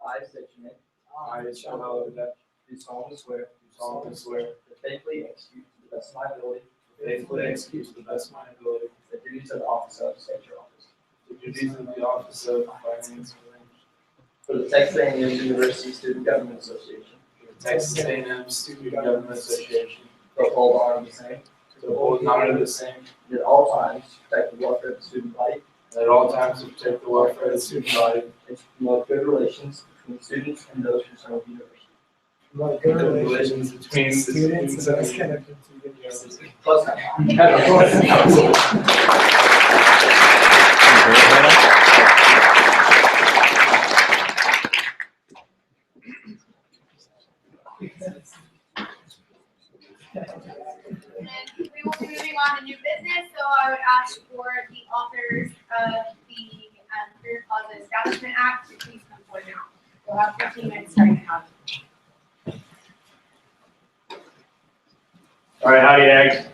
I state your name. I, Sohail Abadat, Do solemnly swear. do solemnly swear To faithfully execute to the best of my ability. to faithfully execute to the best of my ability The duties of the office of state your office. the duties of the office of finance For the Texas A&M University Student Government Association. for the Texas A&M Student Government Association, To uphold honor the same. to hold and honor the same, And at all times to protect the welfare of the student body. and at all times to protect the welfare of the student body, And to promote good relations between students and those concerned with the university. good relations between the students and the university. Close And we will be moving on to new business, so I would ask for the authors of the Career Plaza Establishment Act to please come forward now. We'll have 15 minutes starting now. All right, howdy, Ags.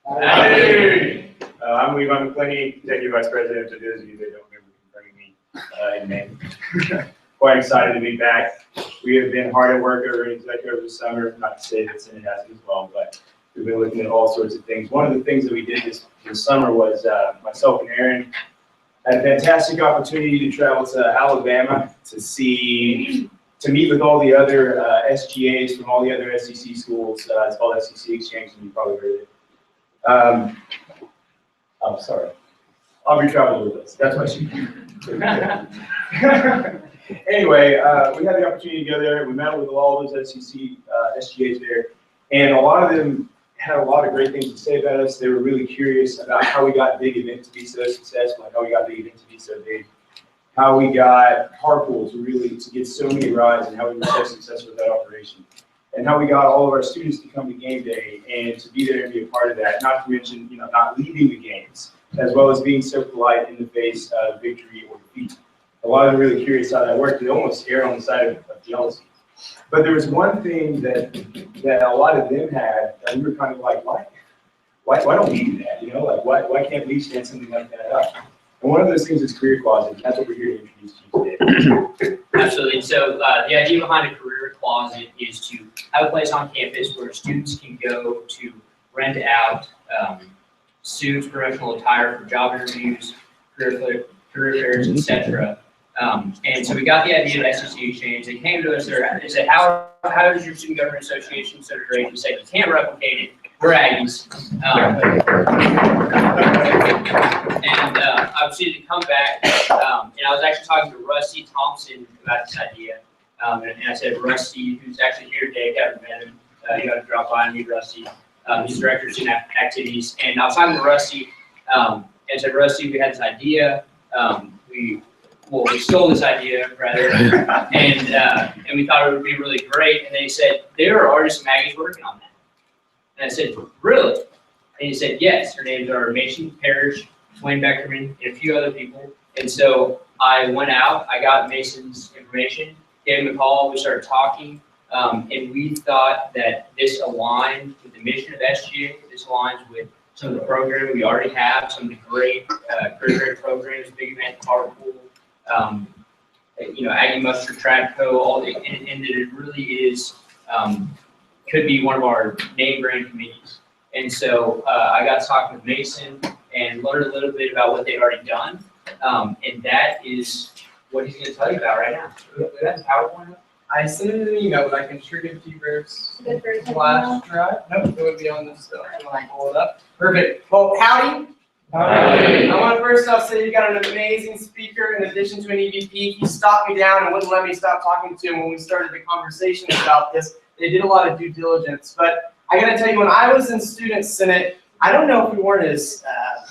Howdy. I'm Levi McClinney, Executive Vice President. To those of you that don't remember confirming me in name. Quite excited to be back. We have been hard at work over the summer, not to say that Senate hasn't as well, but we've been looking at all sorts of things. One of the things that we did this summer was myself and Aaron had a fantastic opportunity to travel to Alabama to meet with all the other SGAs from all the other SEC schools. It's called SEC Exchange, and you probably heard it. I'm sorry. Aubrey traveled with us. That's why she. Anyway, we had the opportunity to go there. We met with all those SEC SGAs there, and a lot of them had a lot of great things to say about us. They were really curious about how we got big event to be so successful, and how we got big event to be so big, how we got Carpool to get so many rides, and how we were so successful with that operation, and how we got all of our students to come to game day and to be there and be a part of that. Not to mention, not leaving the games, as well as being so polite in the face of victory or defeat. A lot of them really curious how that worked. They almost erred on the side of jealousy. But there was one thing that a lot of them had, and we were kind of like, why don't we do that, you know, like, why can't we stand something like that up? And one of those things is Career Closet, and that's what we're here to introduce to you today. Absolutely. And so the idea behind a career closet is to have a place on campus where students can go to rent out suits, professional attire for job interviews, career fairs, etc. And so we got the idea of SEC Exchange. They came to us and said, how does your student government association so great? We said, you can't replicate it. We're Aggies. And I was to come back, and I was actually talking to Rusty Thompson about this idea. And I said, Rusty, who's actually here today, if you haven't met him, you got to drop by and meet Rusty. He's director of student activities. And I was talking to Rusty, and said, Rusty, we had this idea. We stole this idea, rather, and we thought it would be really great. And they said, there are already some Aggies working on that. And I said, really? And he said, yes. Her names are Mason Parrish, Wayne Beckerman, and a few other people. And so I went out, I got Mason's information, gave him a call, we started talking, and we thought that this aligned with the mission of SGA. This aligns with some of the programming we already have, some of the great career programs, Big Event, Carpool, Aggie Mustard, Tradco, and that it really is, could be one of our name brand committees. And so I got talking with Mason and learned a little bit about what they'd already done. And that is what he's going to tell you about right now. That's PowerPoint. I sent it in an email, but I can sure give it to you first. Flash drive. Nope, it would be on this stuff. I'm gonna pull it up. Perfect. Well, howdy. Howdy. I want to first off say you got an amazing speaker in addition to an EVP. He stopped me down and wouldn't let me stop talking to him when we started the conversation about this. They did a lot of due diligence, but I got to tell you, when I was in Student Senate, I don't know if we weren't as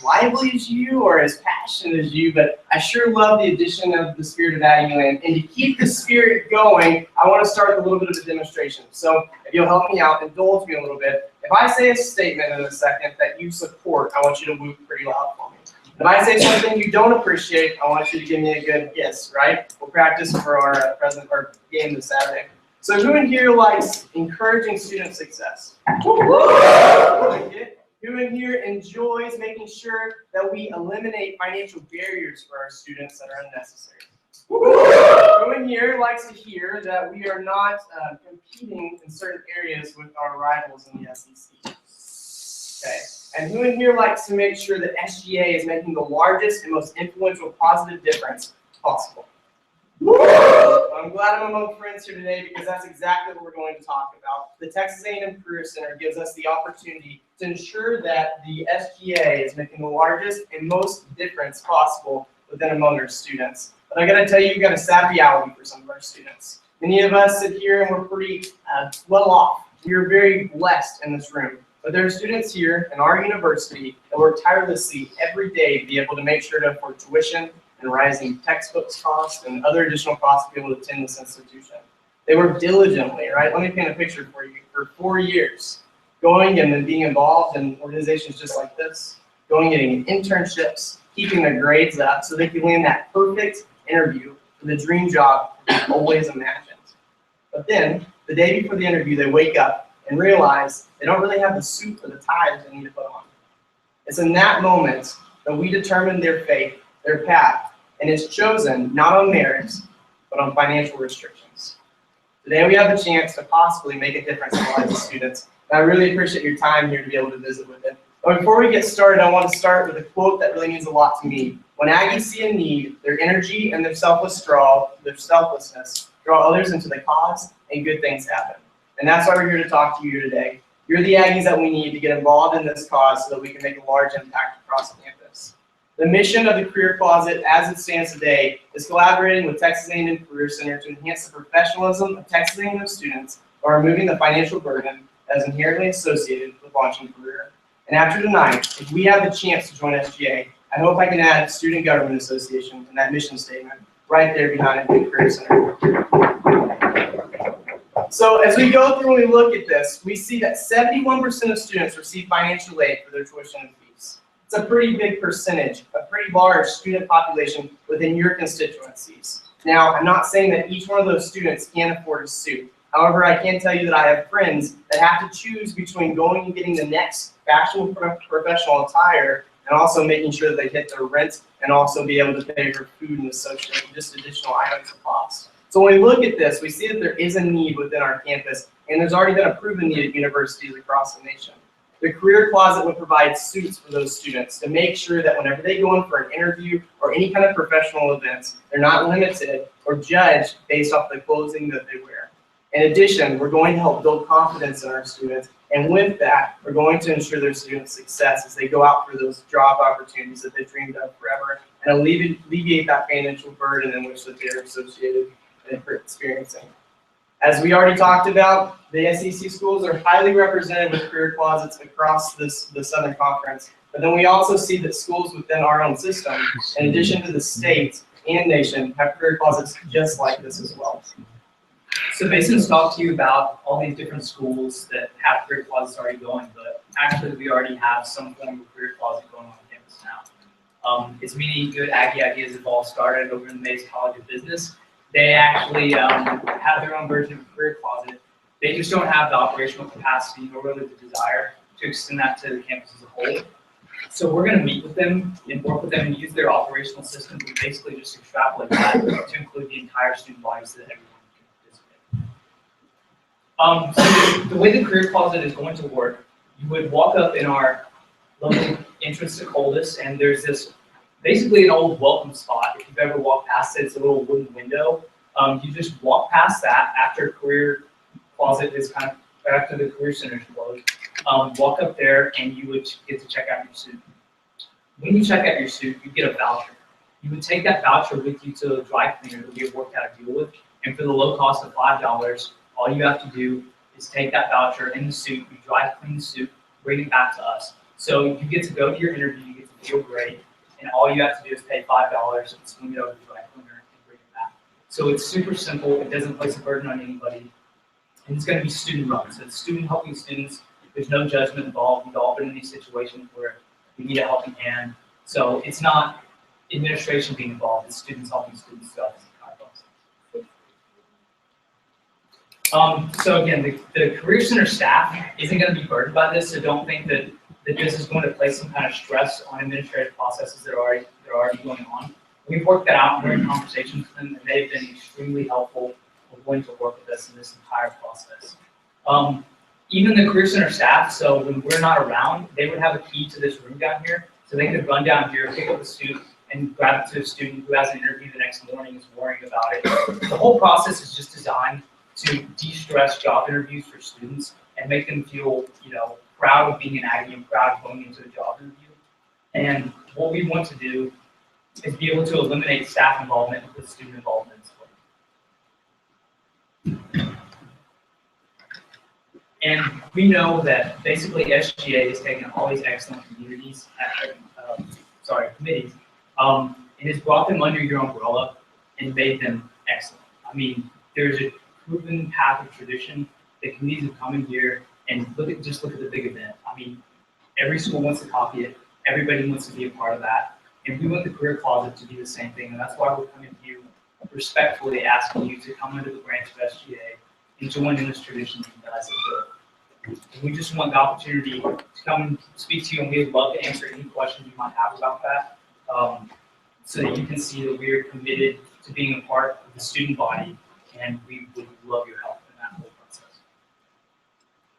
lively as you or as passionate as you, but I sure love the addition of the spirit of Aggieland. And to keep the spirit going, I want to start with a little bit of a demonstration. So if you'll help me out, indulge me a little bit. If I say a statement in a second that you support, I want you to whoop pretty loud for me. If I say something you don't appreciate, I want you to give me a good yes, right? We'll practice for our game this Saturday. So who in here likes encouraging student success? Who in here enjoys making sure that we eliminate financial barriers for our students that are unnecessary? Who in here likes to hear that we are not competing in certain areas with our rivals in the SEC? Okay. And who in here likes to make sure that SGA is making the largest and most influential positive difference possible? I'm glad I'm among friends here today because that's exactly what we're going to talk about. The Texas A&M Career Center gives us the opportunity to ensure that the SGA is making the largest and most difference possible within among our students. But I got to tell you, we've got a sad reality for some of our students. Many of us sit here and we're pretty well off. We are very blessed in this room. But there are students here in our university that work tirelessly every day to be able to make sure to afford tuition and rising textbooks costs and other additional costs to be able to attend this institution. They work diligently, right? Let me paint a picture for you. For 4 years, going and then being involved in organizations just like this, going getting internships, keeping their grades up so they can land that perfect interview for the dream job they've always imagined. But then, the day before the interview, they wake up and realize they don't really have the suit or the tie that they need to put on. It's in that moment that we determine their fate, their path, and it's chosen not on merits, but on financial restrictions. Today we have the chance to possibly make a difference in the lives of students, and I really appreciate your time here to be able to visit with it. But before we get started, I want to start with a quote that really means a lot to me. When Aggies see a need, their energy and their selflessness draw others into the cause, and good things happen. And that's why we're here to talk to you today. You're the Aggies that we need to get involved in this cause so that we can make a large impact across campus. The mission of the Career Closet, as it stands today, is collaborating with Texas A&M Career Center to enhance the professionalism of Texas A&M students while removing the financial burden that is inherently associated with launching a career. And after tonight, if we have the chance to join SGA, I hope I can add Student Government Association in that mission statement right there behind the Career Center. So as we go through and we look at this, we see that 71% of students receive financial aid for their tuition and fees. It's a pretty big percentage, a pretty large student population within your constituencies. Now, I'm not saying that each one of those students can't afford a suit, However, I can tell you that I have friends that have to choose between going and getting the next fashion professional attire and also making sure that they hit their rent and also be able to pay for food and associated just additional items of cost. So when we look at this, we see that there is a need within our campus, and there's already been a proven need at universities across the nation. The Career Closet would provide suits for those students to make sure that whenever they go in for an interview or any kind of professional events, they're not limited or judged based off the clothing that they wear. In addition, we're going to help build confidence in our students, and with that, we're going to ensure their students' success as they go out for those job opportunities that they've dreamed of forever, and alleviate that financial burden in which that they're associated and experiencing. As we already talked about, the SEC schools are highly represented with career closets across the Southern Conference, but then we also see that schools within our own system, in addition to the state and nation, have career closets just like this as well. So Mason's talked to you about all these different schools that have career closets already going, but actually we already have some form of career closet going on campus now. As many good Aggie ideas have all started over in the Mays College of Business. They actually have their own version of a career closet. They just don't have the operational capacity or really the desire to extend that to the campus as a whole. So we're going to meet with them and work with them and use their operational systems and basically just extrapolate that to include the entire student body so that everyone can participate. So the way the career closet is going to work, you would walk up in our lovely entrance to Coldus, and there's this basically an old welcome spot. If you've ever walked past it, it's a little wooden window. You just walk past that after career closet is kind of after the career center is closed. Walk up there and you would get to check out your suit. When you check out your suit, you get a voucher. You would take that voucher with you to a dry cleaner that we have worked out a deal with, and for the low cost of $5, all you have to do is take that voucher in the suit, you dry clean the suit, bring it back to us. So you get to go to your interview, you get to feel great, and all you have to do is pay $5 and swing it over to the dry cleaner and bring it back. So it's super simple, it doesn't place a burden on anybody, and it's going to be student run. So it's student helping students. There's no judgment involved. We've all been in these situations where we need a helping hand. So it's not administration being involved, it's students helping students throughout this entire process. So again, the Career Center staff isn't going to be burdened by this, so don't think that this is going to place some kind of stress on administrative processes that are already going on. We've worked that out, and we're in conversations with them, and they've been extremely helpful with willing to work with us in this entire process. Even the Career Center staff, so when we're not around, they would have a key to this room down here, so they could run down here, pick up a suit, and grab it to a student who has an interview the next morning, is worrying about it. The whole process is just designed to de-stress job interviews for students and make them feel, proud of being an Aggie and proud of going into a job interview. And what we want to do is be able to eliminate staff involvement with student involvement as well. And we know that basically SGA has taken all these excellent committees, and has brought them under your umbrella and made them excellent. I mean, there's a proven path of tradition that committees have come in here and just look at the big event. I mean, every school wants to copy it. Everybody wants to be a part of that. And we want the Career Closet to do the same thing. And that's why we're coming to you respectfully asking you to come under the branch of SGA and join in this tradition that you guys have built. And we just want the opportunity to come and speak to you, and we'd love to answer any questions you might have about that, so that you can see that we are committed to being a part of the student body, and we would love your help in that whole process.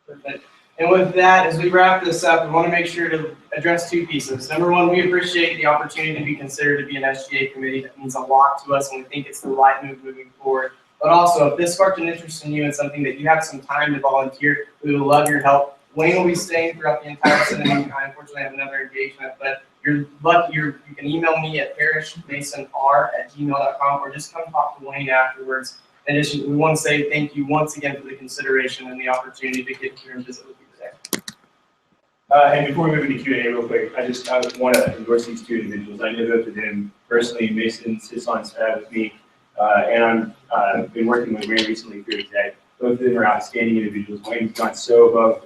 Perfect. And with that, as we wrap this up, we want to make sure to address two pieces. Number one, we appreciate the opportunity to be considered to be an SGA committee. That means a lot to us, and we think it's the right move moving forward. But also, if this sparked an interest in you and something that you have some time to volunteer, we would love your help. Wayne will be staying throughout the entire Senate. I unfortunately have another engagement, but you're lucky. You can email me at parishmasonr@gmail.com, or just come talk to Wayne afterwards. In addition, we want to say thank you once again for the consideration and the opportunity to get here and visit with you today. And before we move into Q&A real quick, I want to endorse these two individuals. I know both of them personally. Mason sits on staff with me, and I've been working with Wayne recently through Exec. Both of them are outstanding individuals. Wayne's gone so above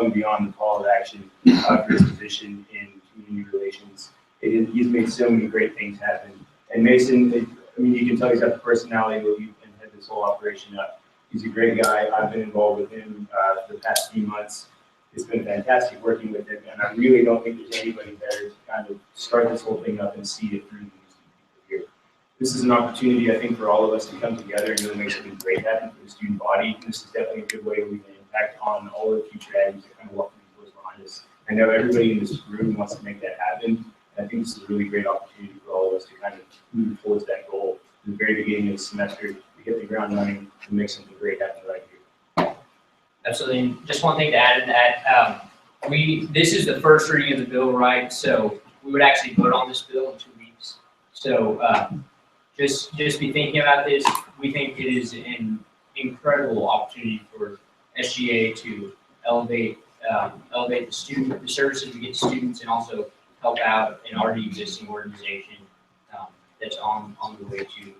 and beyond the call of action for his position in community relations. He's made so many great things happen. And Mason, you can tell he's got the personality where you can head this whole operation up. He's a great guy. I've been involved with him for the past few months. It's been fantastic working with him, and I really don't think there's anybody better to kind of start this whole thing up and see it through than these people here. This is an opportunity, I think, for all of us to come together and really make something great happen for the student body. This is definitely a good way to leave an impact on all the future Aggies that kind of walk through the doors behind us. I know everybody in this room wants to make that happen, and I think this is a really great opportunity for all of us to kind of move towards that goal at the very beginning of the semester, to hit the ground running and make something great happen right here. Absolutely. And just one thing to add to that, this is the first reading of the bill, right? So we would actually vote on this bill in 2 weeks. So just be thinking about this. We think it is an incredible opportunity for SGA to elevate the services we get to students, and also help out an already existing organization that's on the way to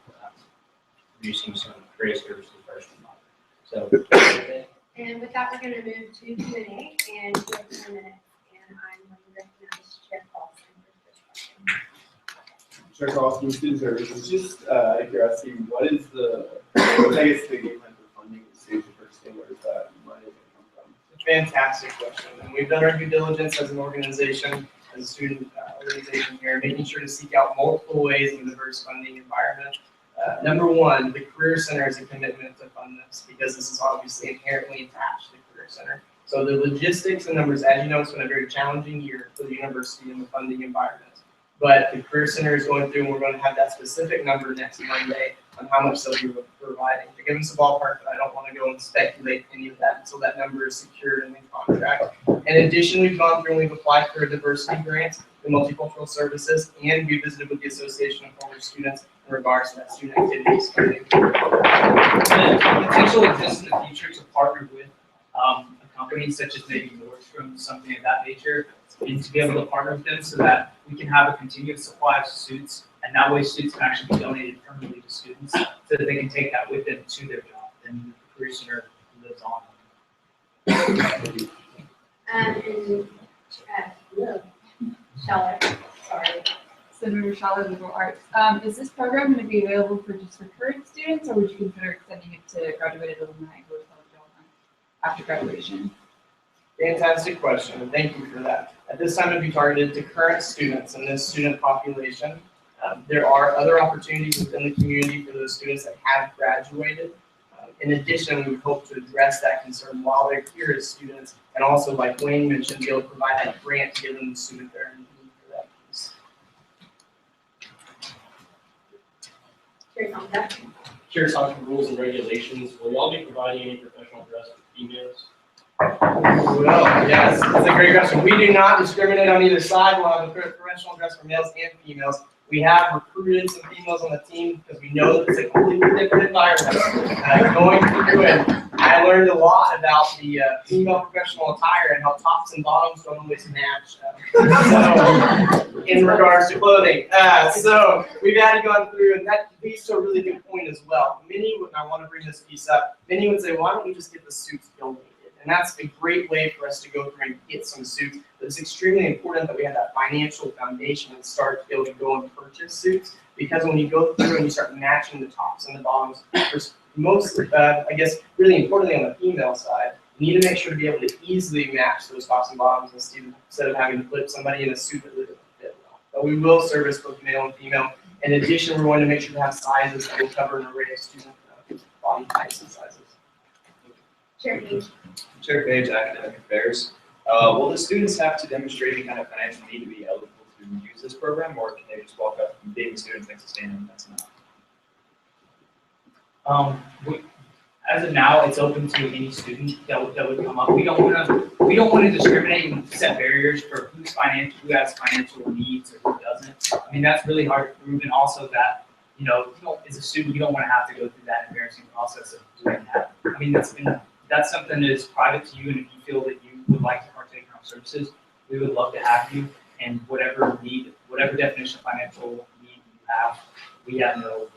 producing some great services for our student body. So. And with that, we're going to move to Q&A, and we have 10 minutes, and I'm going to recognize Chair Paulson for the first question. Chair Carlson, student services, just out of curiosity, what is the, I guess, the game plan for funding the student first thing, where does that money come from? Fantastic question. And we've done our due diligence as an organization, as a student organization here, making sure to seek out multiple ways in a diverse funding environment. Number one, the Career Center is a commitment to fund this, because this is obviously inherently attached to the Career Center. So the logistics and numbers, as you know, it's been a very challenging year for the university and the funding environment. But the Career Center is going through, and we're going to have that specific number next Monday on how much they'll be providing. To give us a ballpark, but I don't want to go and speculate any of that until that number is secured in the contract. In addition, we've gone through and we've applied for a diversity grant, the multicultural services, and we visited with the Association of Former Students in regards to that student activities funding. The potential exists in the future to partner with a company such as maybe Nordstrom, something of that nature, and to be able to partner with them so that we can have a continuous supply of suits, and that way suits can actually be donated permanently to students so that they can take that with them to their job, and the Career Center lives on. Scheller, sorry. Senator Scheller, Liberal Arts. Is this program going to be available for just for current students, or would you consider extending it to graduated alumni who are eligible after graduation? Fantastic question, and thank you for that. At this time, it would be targeted to current students in this student population. There are other opportunities within the community for those students that have graduated. In addition, we would hope to address that concern while they're here as students, and also, like Wayne mentioned, be able to provide that grant to give them the student they're in need for that piece. Chair Tomczak. Chair, talking rules and regulations, will y'all be providing any professional dress for females? Well, yes, that's a great question. We do not discriminate on either side. We'll have a professional dress for males and females. We have recruited some females on the team because we know that it's a completely different environment. Going through it, I learned a lot about the female professional attire and how tops and bottoms don't always match so, in regards to clothing. So we've had to go through, and that leads to a really good point as well. Many, and I want to bring this piece up, many would say, why don't we just get the suits donated? And that's a great way for us to go through and get some suits. But it's extremely important that we have that financial foundation and start to be able to go and purchase suits. Because when you go through and you start matching the tops and the bottoms, there's most, I guess, really importantly on the female side, you need to make sure to be able to easily match those tops and bottoms instead of having to put somebody in a suit that really doesn't fit well. But we will service both male and female. In addition, we're going to make sure to have sizes that will cover an array of student body types and sizes. Chair Page. Chair Page, Academic Affairs. Will the students have to demonstrate any kind of financial need to be eligible to use this program, or can they just walk up and being a student next to stand and that's enough? As of now, it's open to any student that would come up. We don't want to discriminate and set barriers for who has financial needs or who doesn't. I mean, that's really hard to prove, and also that, as a student, you don't want to have to go through that embarrassing process of doing that. I mean, that's something that is private to you, and if you feel that you would like to partake in our services, we would love to have you. And whatever definition of financial need you have, we have no.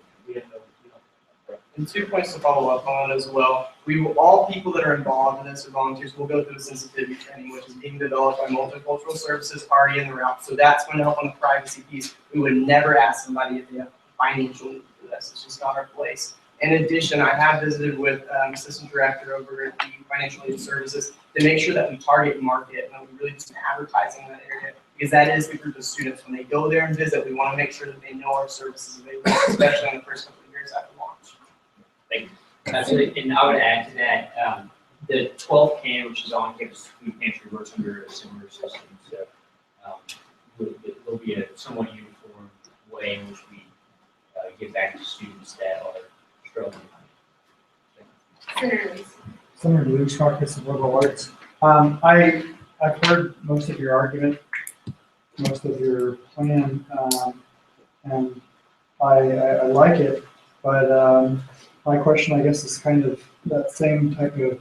And 2 points to follow up on as well. All people that are involved in this or volunteers will go through the sensitivity training, which is being developed by Multicultural Services already in the route. So that's going to help on the privacy piece. We would never ask somebody if they have financial need for this. It's just not our place. In addition, I have visited with Assistant Director over at the Financial Aid Services to make sure that we target market and we really do some advertising in that area, because that is the group of students. When they go there and visit, we want to make sure that they know our services available, especially in the first couple of years after launch. Thank you. Absolutely, and I would add to that, the 12th CAN, which is on-campus food pantry, works under a similar system. So there'll be a somewhat uniform way in which we give back to students that are struggling. Senator Lee. Senator Luke Marcus of Liberal Arts. I've heard most of your argument, most of your plan, and I like it, but my question, I guess, is kind of that same type of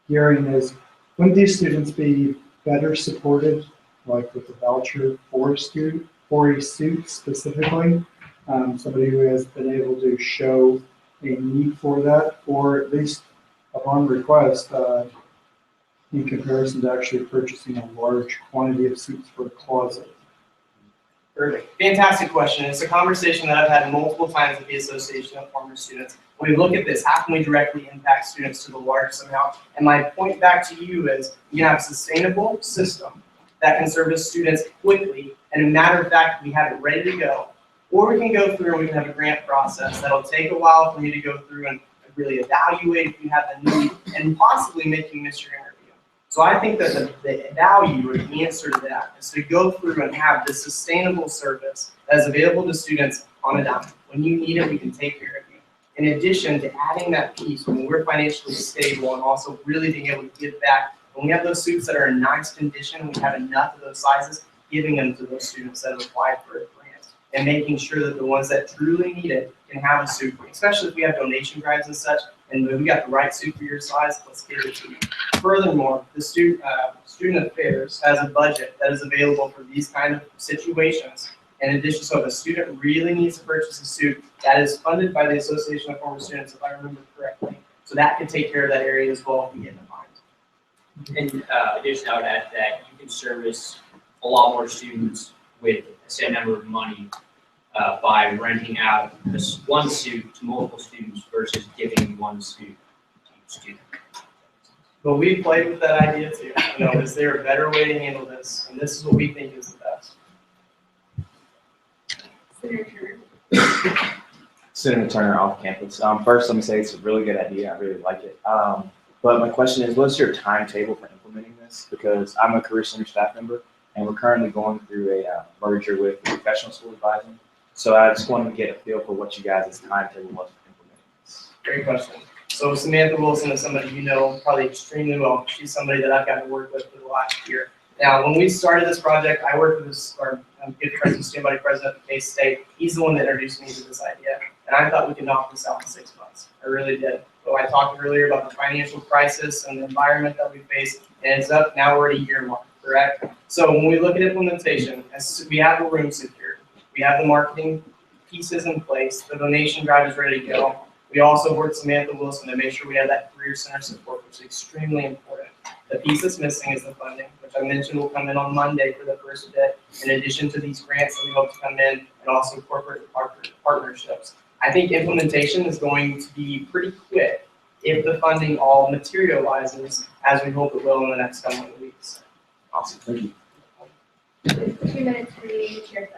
gearing is, wouldn't these students be better supported, like with a voucher for a student, for a suit specifically? Somebody who has been able to show a need for that, or at least upon request, in comparison to actually purchasing a large quantity of suits for a closet? Perfect. Fantastic question. It's a conversation that I've had multiple times with the Association of Former Students. When we look at this, how can we directly impact students to the largest amount? And my point back to you is, you have a sustainable system that can service students quickly, and a matter of fact, we have it ready to go. Or we can go through and we can have a grant process that'll take a while for me to go through and really evaluate if you have the need, and possibly make you miss your interview. So I think that the value or the answer to that is to go through and have this sustainable service that is available to students on a dime. When you need it, we can take care of you. In addition to adding that piece when we're financially stable and also really being able to give back, when we have those suits that are in nice condition, we have enough of those sizes, giving them to those students that have applied for a grant, and making sure that the ones that truly need it can have a suit, especially if we have donation drives and such, and we got the right suit for your size, let's give it to you. Furthermore, the Student Affairs has a budget that is available for these kind of situations. In addition, so if a student really needs to purchase a suit, that is funded by the Association of Former Students, if I remember correctly. So that can take care of that area as well if we get in the mind. In addition, I would add that you can service a lot more students with a set number of money by renting out this one suit to multiple students versus giving one suit to each student. But we played with that idea too. You know, is there a better way to handle this? And this is what we think is the best. Senator Turner. Senator Turner, off campus. First, let me say it's a really good idea. I really like it. But my question is, what's your timetable for implementing this? Because I'm a Career Center staff member, and we're currently going through a merger with Professional School Advising. So I just wanted to get a feel for what you guys' timetable was for implementing this. Great question. So Samantha Wilson is somebody you know probably extremely well. She's somebody that I've gotten to work with for the last year. Now, when we started this project, I worked with our good president, student body president of K-State. He's the one that introduced me to this idea. And I thought we could knock this out in 6 months. I really did. But I talked earlier about the financial crisis and the environment that we face, and it's up, now we're at a year mark, correct? So when we look at implementation, as we have the room secured, we have the marketing pieces in place, the donation drive is ready to go. We also worked with Samantha Wilson to make sure we have that career center support, which is extremely important. The piece that's missing is the funding, which I mentioned will come in on Monday for the first bit, in addition to these grants that we hope to come in, and also corporate partnerships. I think implementation is going to be pretty quick if the funding all materializes as we hope it will in the next couple of weeks. Awesome, thank you. 2 minutes for the chair.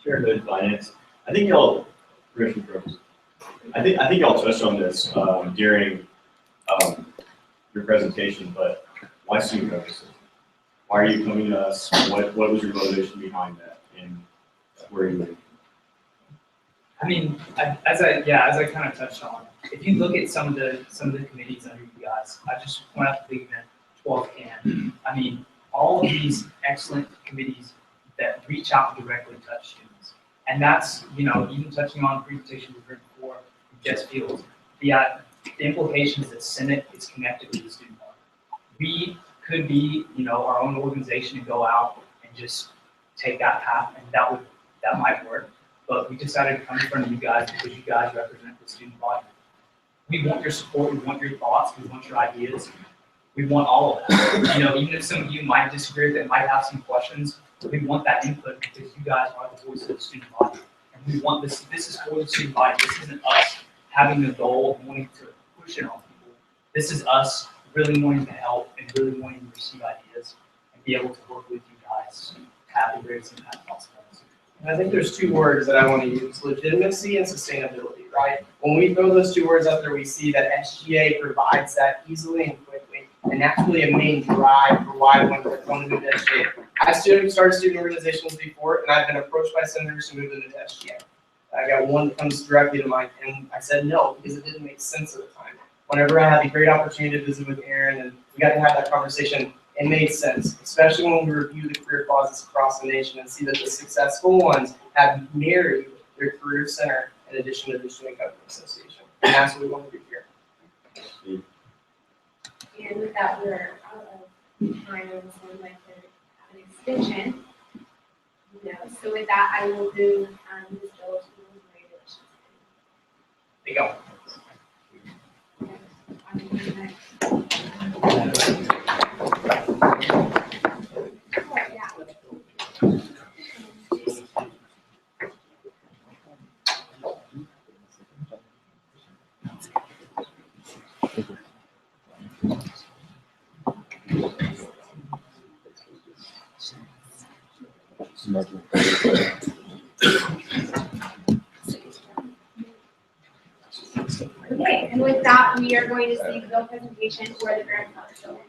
Chair of Finance. I think y'all, Commissioner Groves, I think y'all touched on this during your presentation, but why student notices? Why are you coming to us? What was your motivation behind that, and where are you living? I mean, as I kind of touched on, if you look at some of the committees under you guys, I just went out to the event, 12 CAN. I mean, all of these excellent committees that reach out and directly touch students. And that's, you know, even touching on the presentation we heard before from Jess Fields, the implications that Senate is connected with the student body. We could be, you know, our own organization and go out and just take that path, and that might work. But we decided to come in front of you guys because you guys represent the student body. We want your support, we want your thoughts, we want your ideas. We want all of that. You know, even if some of you might disagree with it, might have some questions, we want that input because you guys are the voice of the student body. And we want this is for the student body. This isn't us having the goal of wanting to push it on people. This is us really wanting to help and really wanting to receive ideas and be able to work with you guys to have the greatest impact possible. And I think there's two words that I want to use, legitimacy and sustainability, right? When we throw those two words out there, we see that SGA provides that easily and quickly, and that's really a main drive for why I want to move to SGA. I've started student organizations before, and I've been approached by senators to move into SGA. I got one that comes directly to mind, and I said no, because it didn't make sense at the time. Whenever I had the great opportunity to visit with Aaron, and we got to have that conversation, it made sense, especially when we review the career closets across the nation and see that the successful ones have married their career center in addition to the Student Government Association. And that's what we want to do here. And with that, we're out of time, and so I'd like to have an extension. So with that, I will move this bill to the regulations. There you go. Okay, and with that, we are going to see the bill presentation for the grant council.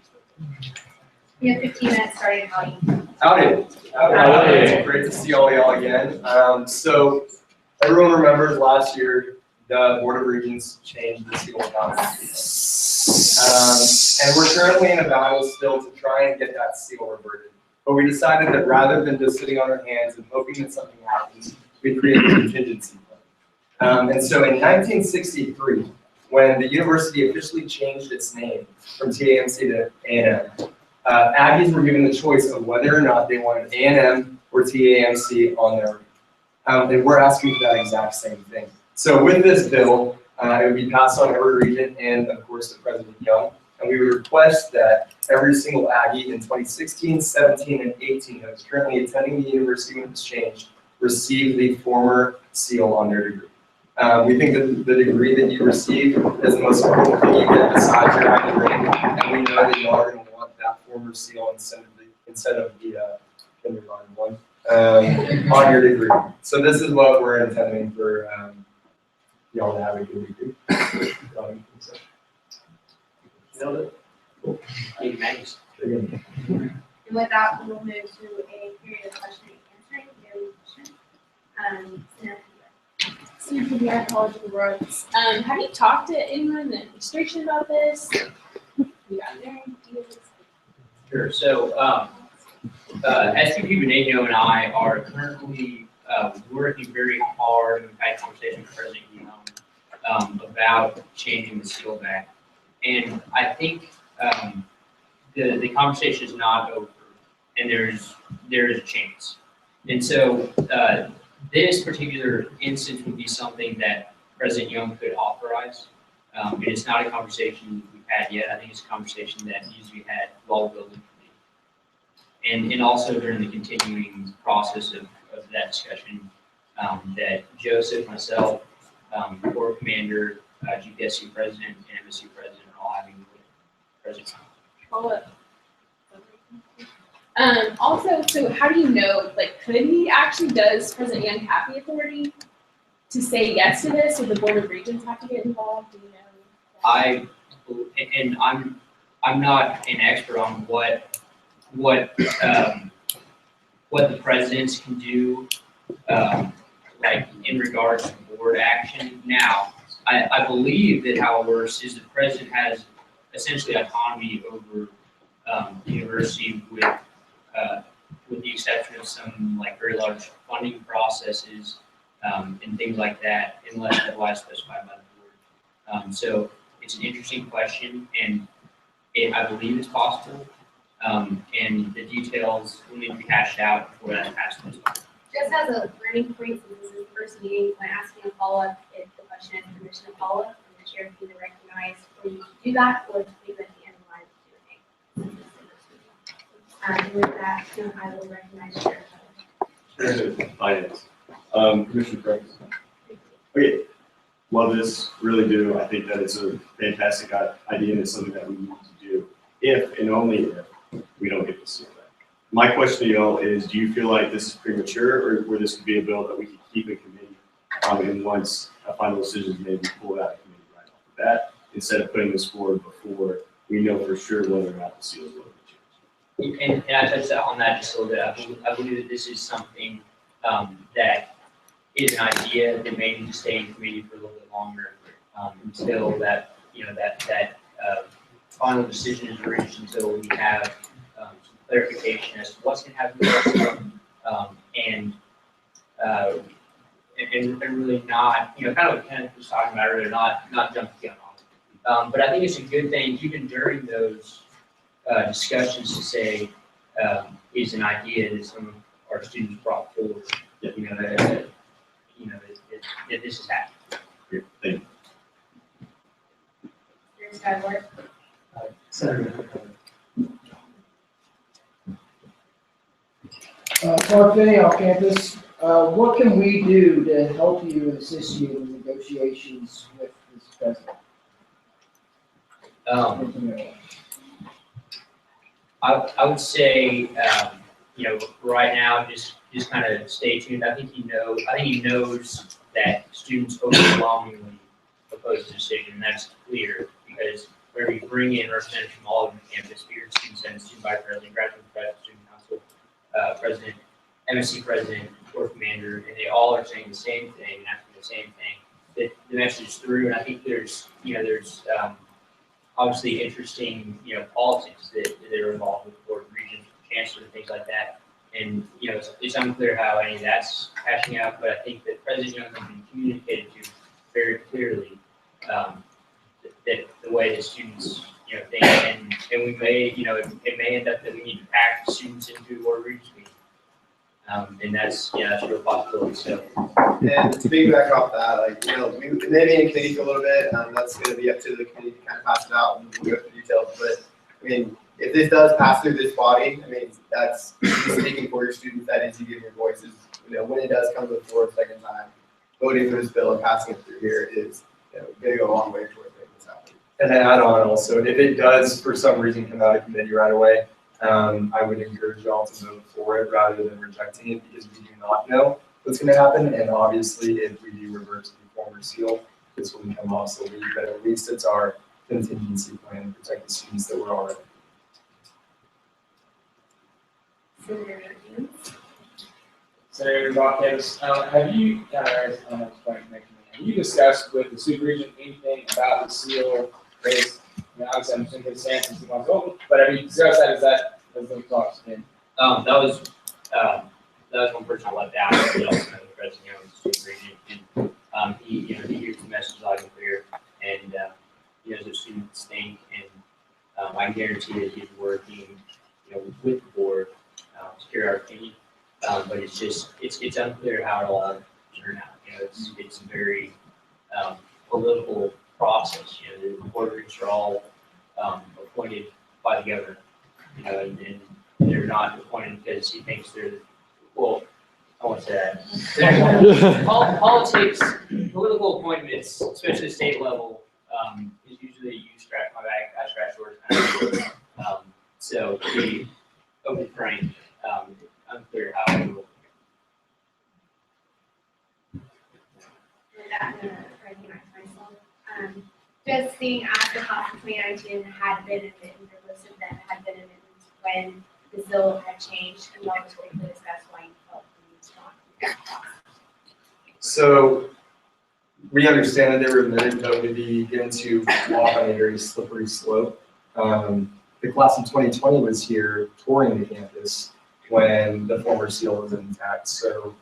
We have 15 minutes starting Howdy. Howdy. Howdy. Great to see all y'all again. So everyone remembers last year, the Board of Regents changed the seal count. And we're currently in a battle still to try and get that seal reverted. But we decided that rather than just sitting on our hands and hoping that something happens, we create a contingency plan. And so in 1963, when the university officially changed its name from TAMC to A&M, Aggies were given the choice of whether or not they wanted A&M or TAMC on their, and we're asking for that exact same thing. So with this bill, it would be passed on every regent and of course to President Young. And we would request that every single Aggie in 2016, 17, and 18 that is currently attending the university when it's changed receive the former seal on their degree. We think that the degree that you receive is the most important thing you get besides your Aggie ring, and we know that you are going to want that former seal instead of the kindergarten one on your degree. So this is what we're intending for y'all to have a good degree. Nailed it. Cool. Thank you, Max. And with that, we will move to a period of question and answering. Daily question. Susan from our College of the Works. Have you talked to anyone in the administration about this? You got there? Sure. So, SVP Benigno and I are currently working very hard, and we've had conversations with President Young about changing the seal back. And I think the conversation is not over, and there is a chance. And so this particular instance would be something that President Young could authorize. It is not a conversation we've had yet. I think it's a conversation that needs to be had while building committee. And also during the continuing process of that discussion, that Joseph, myself, Corps Commander, GPSC President, and MSU President are all having with President. Follow up. Also, so how do you know, like, could he actually, does President Young have the authority to say yes to this, or the Board of Regents have to get involved? Do you know? I'm not an expert on what the presidents can do, like in regards to board action. Now, I believe that how it works is the president has essentially autonomy over the university with the exception of some like very large funding processes and things like that, unless otherwise specified by the board. So it's an interesting question, and I believe it's possible. And the details will need to be hashed out before that passes. Just as a learning point, since this is the first meeting, when asking a follow-up, if the question has permission to follow up, and the chair can either recognize for you to do that or to leave it at the end of the line of Q&A. With that, I will recognize Chair. Finance. Commissioner Franks. Okay, love this, really do. I think that it's a fantastic idea and it's something that we need to do if and only if we don't get the seal back. My question to y'all is, do you feel like this is premature or where this could be a bill that we could keep in committee and once a final decision is made, we pull it out of committee right off the bat instead of putting this forward before we know for sure whether or not the seal is going to change? And I touched on that just a little bit. I believe that this is something that is an idea that may need to stay in committee for a little bit longer until that, that final decision is reached, until we have some clarification as to what's going to happen with the seal, and really not, kind of just talking about earlier, not jump the gun on it. But I think it's a good thing, even during those discussions, to say is an idea that some of our students brought forward. That this is happening. Great, thank you. Here's Skyward. Senator. Clark Finney off campus. What can we do to help you and assist you in negotiations with this president? I would say, right now, just kind of stay tuned. I think he knows that students overwhelmingly oppose the decision, and that's clear because where we bring in representatives from all over the campus, here, student senate, student vice president, graduate president, student council president, MSC president, corps commander, and they all are saying the same thing and asking the same thing. That the message is through, and I think there's obviously interesting, politics that are involved with the board of regents, chancellor, and things like that. And, it's unclear how any of that's hashing out, but I think that President Young has been communicated to very clearly that the way the students, think, and we may, it may end up that we need to pack students into board of regents meeting. And that's a real possibility, so. And to piggyback off that, we may be in committee for a little bit, that's gonna be up to the committee to kind of pass it out and we'll go through details, but, if this does pass through this body, that's speaking for your students, that is you giving your voices. When it does come to the floor a second time, voting for this bill and passing it through here is, gonna go a long way towards making this happen. And then add on also, if it does for some reason come out of committee right away, I would encourage y'all to vote for it rather than rejecting it because we do not know what's going to happen. And obviously, if we do revert to the former seal, this will become obsolete. But at least it's our contingency plan to protect the students that we're already. Senator Dawkins, have you discussed with the superregent anything about the seal race? Obviously, I'm just going to say since the one's open, but have you discussed that? Is that the talks in? That was one person I left out. He also knows the president of the superregent, and he hears the message loud and clear, and he knows what students think, and I guarantee that he's working, with the board to carry our opinion. But it's unclear how it'll all turn out. It's a very political process. The board of regents are all appointed by the governor, and they're not appointed because he thinks they're, well, I won't say that. Politics, political appointments, especially at state level, is usually you scratch my back, I scratch yours kind of deal. So to be open frank, unclear how it will. Just seeing as the class of 2019 had been admitted, or most of them had been admitted when the bill had changed, and y'all just briefly discuss why you felt the need to not. So we understand that they were admitted, but we begin to walk on a very slippery slope. The class of 2020 was here touring the campus when the former seal was intact. So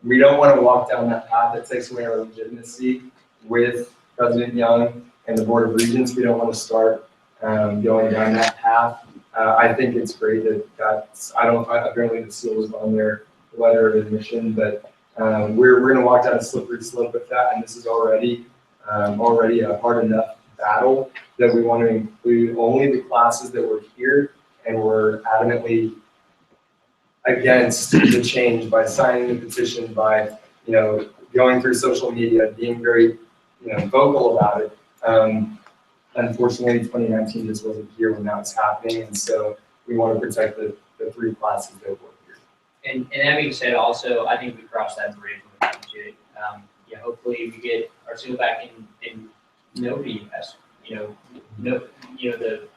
we don't want to walk down that path that takes away our legitimacy with President Young and the Board of Regents. We don't want to start going down that path. I think it's great apparently the seal was on their letter of admission, but we're going to walk down a slippery slope with that, and this is already a hard enough battle that we want to include only the classes that were here and we're adamantly against the change by signing the petition, by going through social media, being very vocal about it. Unfortunately, 2019 just wasn't here when that was happening, and so we want to protect the three classes that were here. And that being said, also, I think we crossed that bridge when we got to it. Yeah, hopefully we get our seal back and nobody has, the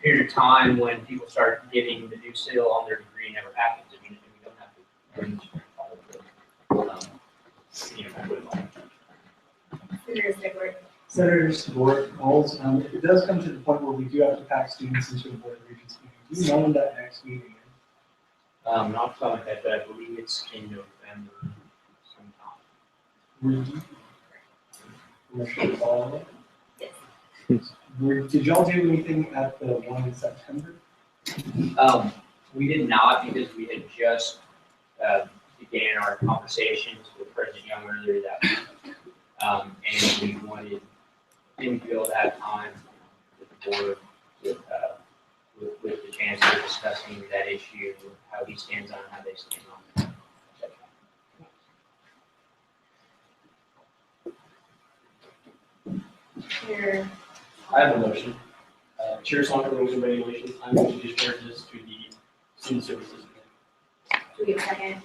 period of time when people start getting the new seal on their degree never happens. I mean, we don't have to bring all of the, Senator Sigler. Senator Sigler, Bowles, if it does come to the point where we do have to pack students into the Board of Regents meeting, do you know when that next meeting is? not off the top of my head, but I believe it's in November sometime. Commissioner Paul? Did y'all do anything at the one in September? We did not, because we had just began our conversations with President Young earlier that week. And we didn't feel to have time with the board, with the chancellor discussing that issue, how he stands on it, how they stand on it. Here. I have a motion. Chair Saunders, rules and regulations, I'm going to discharge this to the student services. Do we have a second?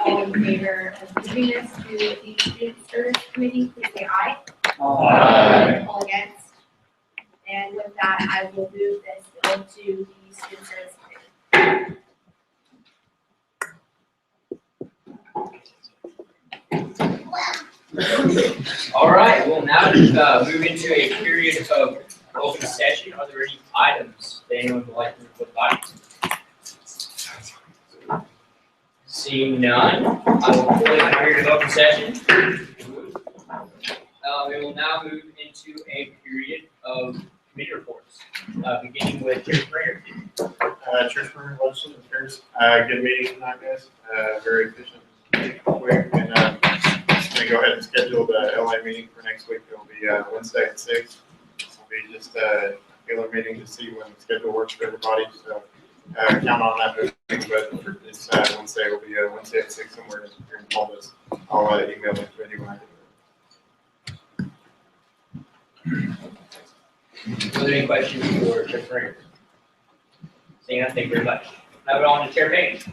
All in favor of moving this to the Student Service Committee, please say aye. Aye. All against? And with that, I will move this bill to the Student Service Committee. All right, we'll now move into a period of open session. Are there any items that anyone would like to report about? Seeing none, I will call it a period of open session. We will now move into a period of committee reports, beginning with Chair Springer. Chair Springer, legislative affairs. Good meeting tonight, guys. Very efficient, quick, and just gonna go ahead and schedule the LA meeting for next week. It'll be Wednesday at 6. It'll be just a regular meeting to see when the schedule works for everybody. So count on that moving, but for this Wednesday, it'll be Wednesday at 6 somewhere here in Columbus. I'll email it to you when I get Are there any questions for Chair Springer? Seeing none, thank you very much. Now we're on to Chair Page.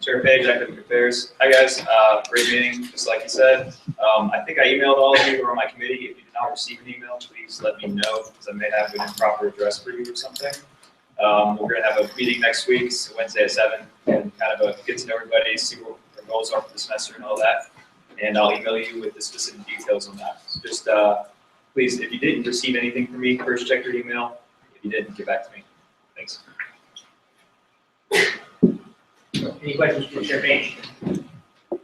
Chair Page, Academic Affairs. Hi guys, great meeting, just like you said. I think I emailed all of you who are on my committee. If you did not receive an email, please let me know, because I may have an improper address for you or something. We're gonna have a meeting next week, so Wednesday at 7, and kind of get to know everybody, see what our goals are for the semester and all that. And I'll email you with the specific details on that. So just please, if you didn't receive anything from me, first check your email. If you didn't, get back to me. Thanks. Any questions for Chair Page?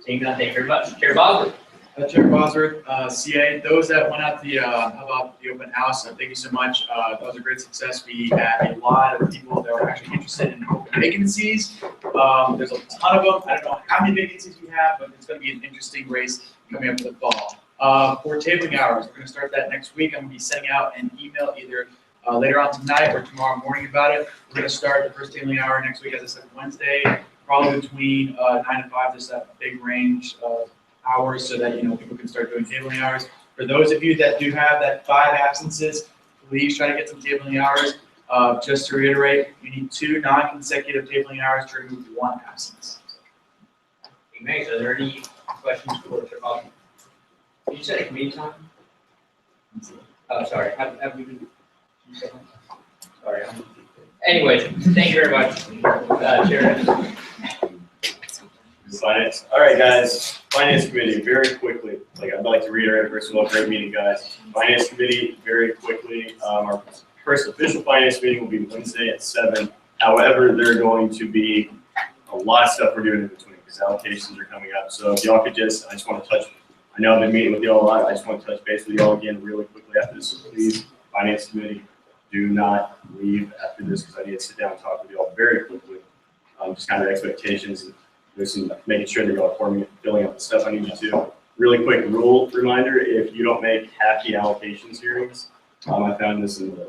Seeing none, thank you very much. Chair Bosworth. Chair Bosworth, CA, those that went out how about the open house, thank you so much. That was a great success. We had a lot of people that were actually interested in open vacancies. There's a ton of them. I don't know how many vacancies we have, but it's going to be an interesting race coming up in the fall. For tabling hours, we're going to start that next week. I'm going to be sending out an email either later on tonight or tomorrow morning about it. We're going to start the first tabling hour next week, as I said, Wednesday, probably between 9 and 5, just that big range of hours so that, people can start doing tabling hours. For those of you that do have that 5 absences, please try to get some tabling hours. Just to reiterate, you need 2 non-consecutive tabling hours to remove 1 absence. Thanks. Are there any questions for Chair Bosworth? Did you say committee time? Oh, sorry. Have we been? Sorry. Anyways, thank you very much, Chair. Finance. All right, guys. Finance Committee, very quickly. I'd like to reiterate, first of all, great meeting, guys. Finance Committee, very quickly. Our first official Finance meeting will be Wednesday at 7. However, there are going to be a lot of stuff we're doing in between because allocations are coming up. So if y'all could I just want to touch. I know I've been meeting with y'all a lot. I just want to touch base with y'all again really quickly after this. So please, Finance Committee, do not leave after this because I need to sit down and talk with y'all very quickly. Just kind of expectations and there's some making sure that y'all are filling out the stuff I need you to. Really quick rule reminder: if you don't make half the allocations hearings, I found this in the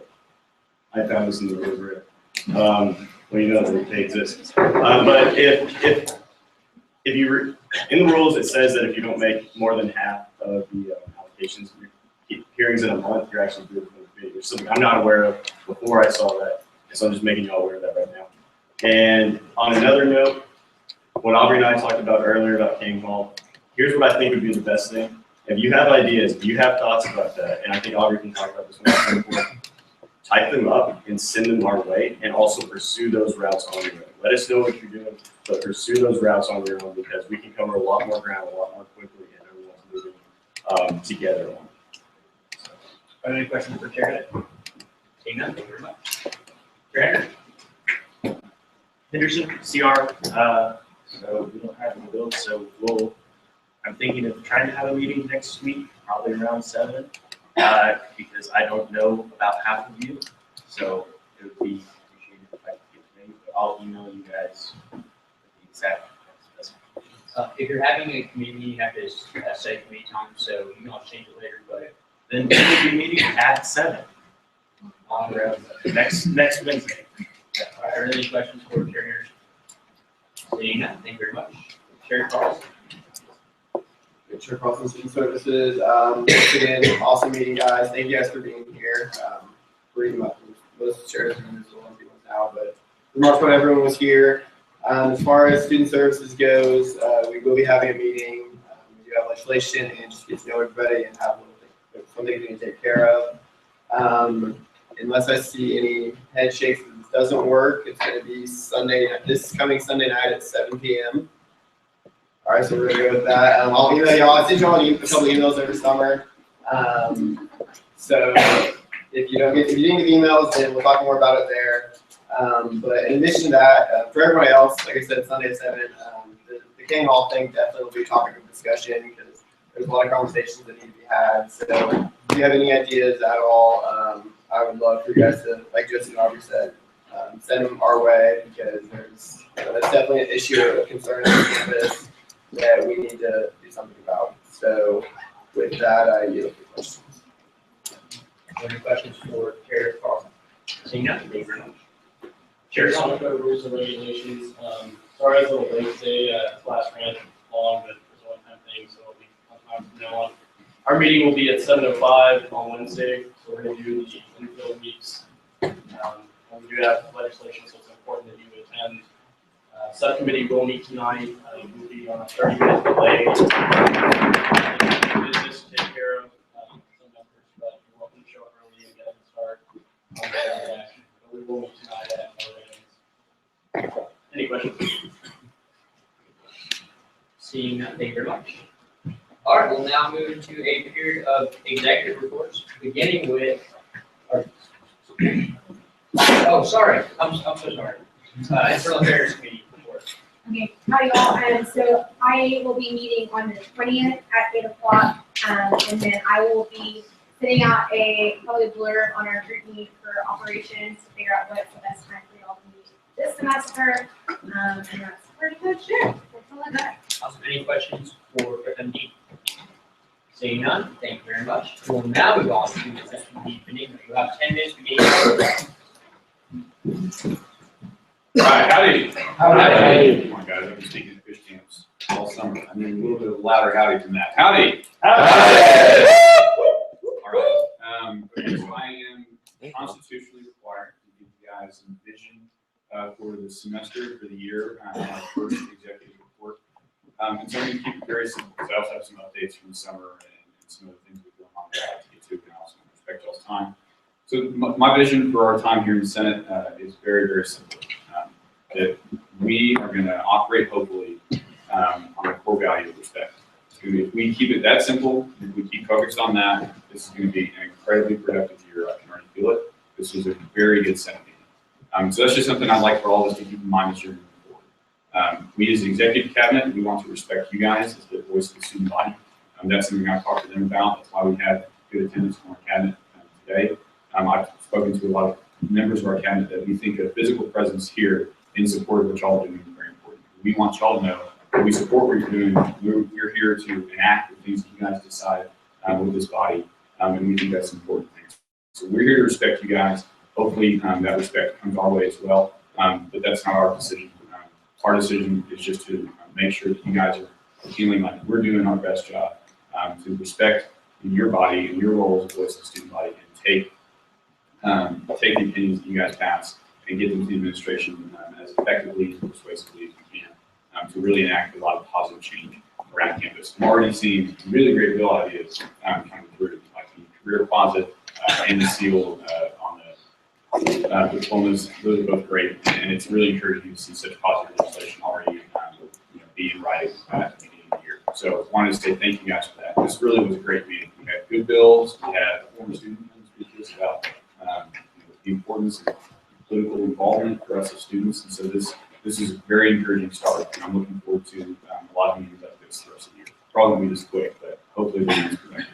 rubric. Well, you know that they exist. But if if you, in the rules, it says that if you don't make more than half of the applications, hearings in a month, you're actually doing the committee, which is something I'm not aware of before I saw that. So I'm just making y'all aware of that right now. And on another note, what Aubrey and I talked about earlier about King Hall, here's what I think would be the best thing. If you have ideas, if you have thoughts about that, and I think Aubrey can talk about this one, type them up and send them our way, and also pursue those routes on your own. Let us know what you're doing, but pursue those routes on your own, because we can cover a lot more ground a lot more quickly, and everyone's moving together on it. Are there any questions for Chair? Seeing none, thank you very much. Chair Henderson, CR, so we don't have any bills, so I'm thinking of trying to have a meeting next week, probably around 7, because I don't know about half of you, so it would be appreciated if I could get to me, but I'll email you guys the exact specifications. If you're having a committee meeting, you have to say committee time, so you can always change it later, but. Then we will be meeting at 7 on next Wednesday. Are there any questions for Chair Henderson? Seeing none, thank you very much. Chair Carlson. Chair Carlson, Student Services. Once again, awesome meeting, guys. Thank you guys for being here. Pretty much most chairs are in this one now, but for the most part, everyone was here. As far as Student Services goes, we will be having a meeting. We do have legislation and just get to know everybody and have something we can take care of. Unless I see any head shakes that this doesn't work, it's going to be this coming Sunday night at 7 p.m. All right, so we're gonna go with that. I'll email y'all. I sent y'all a couple emails over summer. So if you didn't get emails, then we'll talk more about it there. But in addition to that, for everybody else, like I said, Sunday at 7, the King Hall thing definitely will be a topic of discussion because there's a lot of conversations that need to be had. So if you have any ideas at all, I would love for you guys to, like Justin and Aubrey said, send them our way because that's definitely an issue of concern on campus that we need to do something about. So with that, I yield for questions. Any questions for Chair Carlson? Seeing none, thank you very much. Chair, talking about rules and regulations. Sorry, it's a little late today. Class ran long, but it's a one-time thing, so it'll be on time from now on. Our meeting will be at 7:05 on Wednesday, so we're going to do the infill weeks. And we do have legislation, so it's important that you attend. Subcommittee will meet tonight. We'll be on a 30-minute delay. Business to take care of. Some members, but you're welcome to show up early and get a start on that action. But we will meet tonight at 4 a.m. Any questions? Seeing none, thank you very much. All right, we'll now move to a period of executive reports, beginning with. Oh, sorry. I'm so sorry. Internal Affairs Committee report. Okay, hi y'all. So I will be meeting on the 20th at 8 o'clock, and then I will be sending out probably a blur on our group meet for operations to figure out what's the best time for y'all to meet this semester. And that's pretty much it. That's all I got. Awesome. Any questions for FMD? Seeing none, thank you very much. We'll now move on to the FMD beginning. You have 10 minutes beginning. All right, howdy. Howdy. Come on, guys, I've been speaking to fish camps all summer. I need a little bit of louder howdy than that. Howdy. Howdy. All right. Okay, so I am constitutionally required to give you guys some vision for the semester, for the year, our first executive report. And so I'm going to keep it very simple because I also have some updates from the summer and some other things we're going on that I have to get to, and I also respect y'all's time. So my vision for our time here in the Senate is very, very simple. That we are going to operate hopefully on a core value of respect. If we keep it that simple, if we keep focused on that, this is going to be an incredibly productive year. I can already feel it. This was a very good Senate meeting. So that's just something I'd like for all of us to keep in mind as you're moving forward. We as the executive cabinet, we want to respect you guys as the voice of the student body. That's something I've talked to them about. That's why we had good attendance from our cabinet today. I've spoken to a lot of members of our cabinet that we think a physical presence here in support of what y'all are doing is very important. We want y'all to know that we support what you're doing. We're here to enact the things that you guys decide with this body, and we think that's an important thing. So we're here to respect you guys. Hopefully that respect comes our way as well, but that's not our decision. Our decision is just to make sure that you guys are feeling like we're doing our best job to respect your body and your role as a voice of the student body and take the opinions that you guys pass and get them to the administration as effectively and persuasively as we can to really enact a lot of positive change around campus. I'm already seeing really great bill ideas coming through, like the career closet and the seal on the diplomas. Those are both great, and it's really encouraging to see such positive legislation already being right at the beginning of the year. So I wanted to say thank you guys for that. This really was a great meeting. We had good bills. We had former student speak to us about the importance of political involvement for us as students, and so this is a very encouraging start. And I'm looking forward to a lot of meetings like this the rest of the year. Probably won't be this quick, but hopefully we'll be this productive.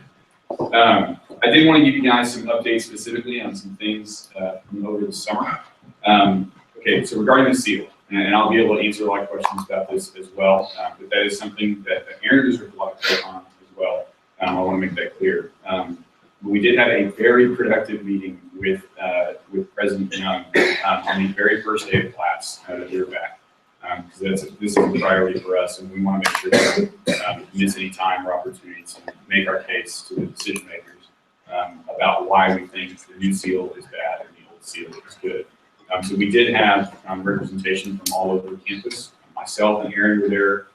I did want to give you guys some updates specifically on some things from over the summer. Okay, so regarding the seal, and I'll be able to answer a lot of questions about this as well, but that is something that Aaron deserves a lot of credit on as well. I want to make that clear. We did have a very productive meeting with President Young on the very first day of class that we were back. Because this is a priority for us, and we want to make sure that we don't miss any time or opportunity to make our case to the decision makers about why we think the new seal is bad and the old seal is good. So we did have representation from all over campus. Myself and Aaron were there,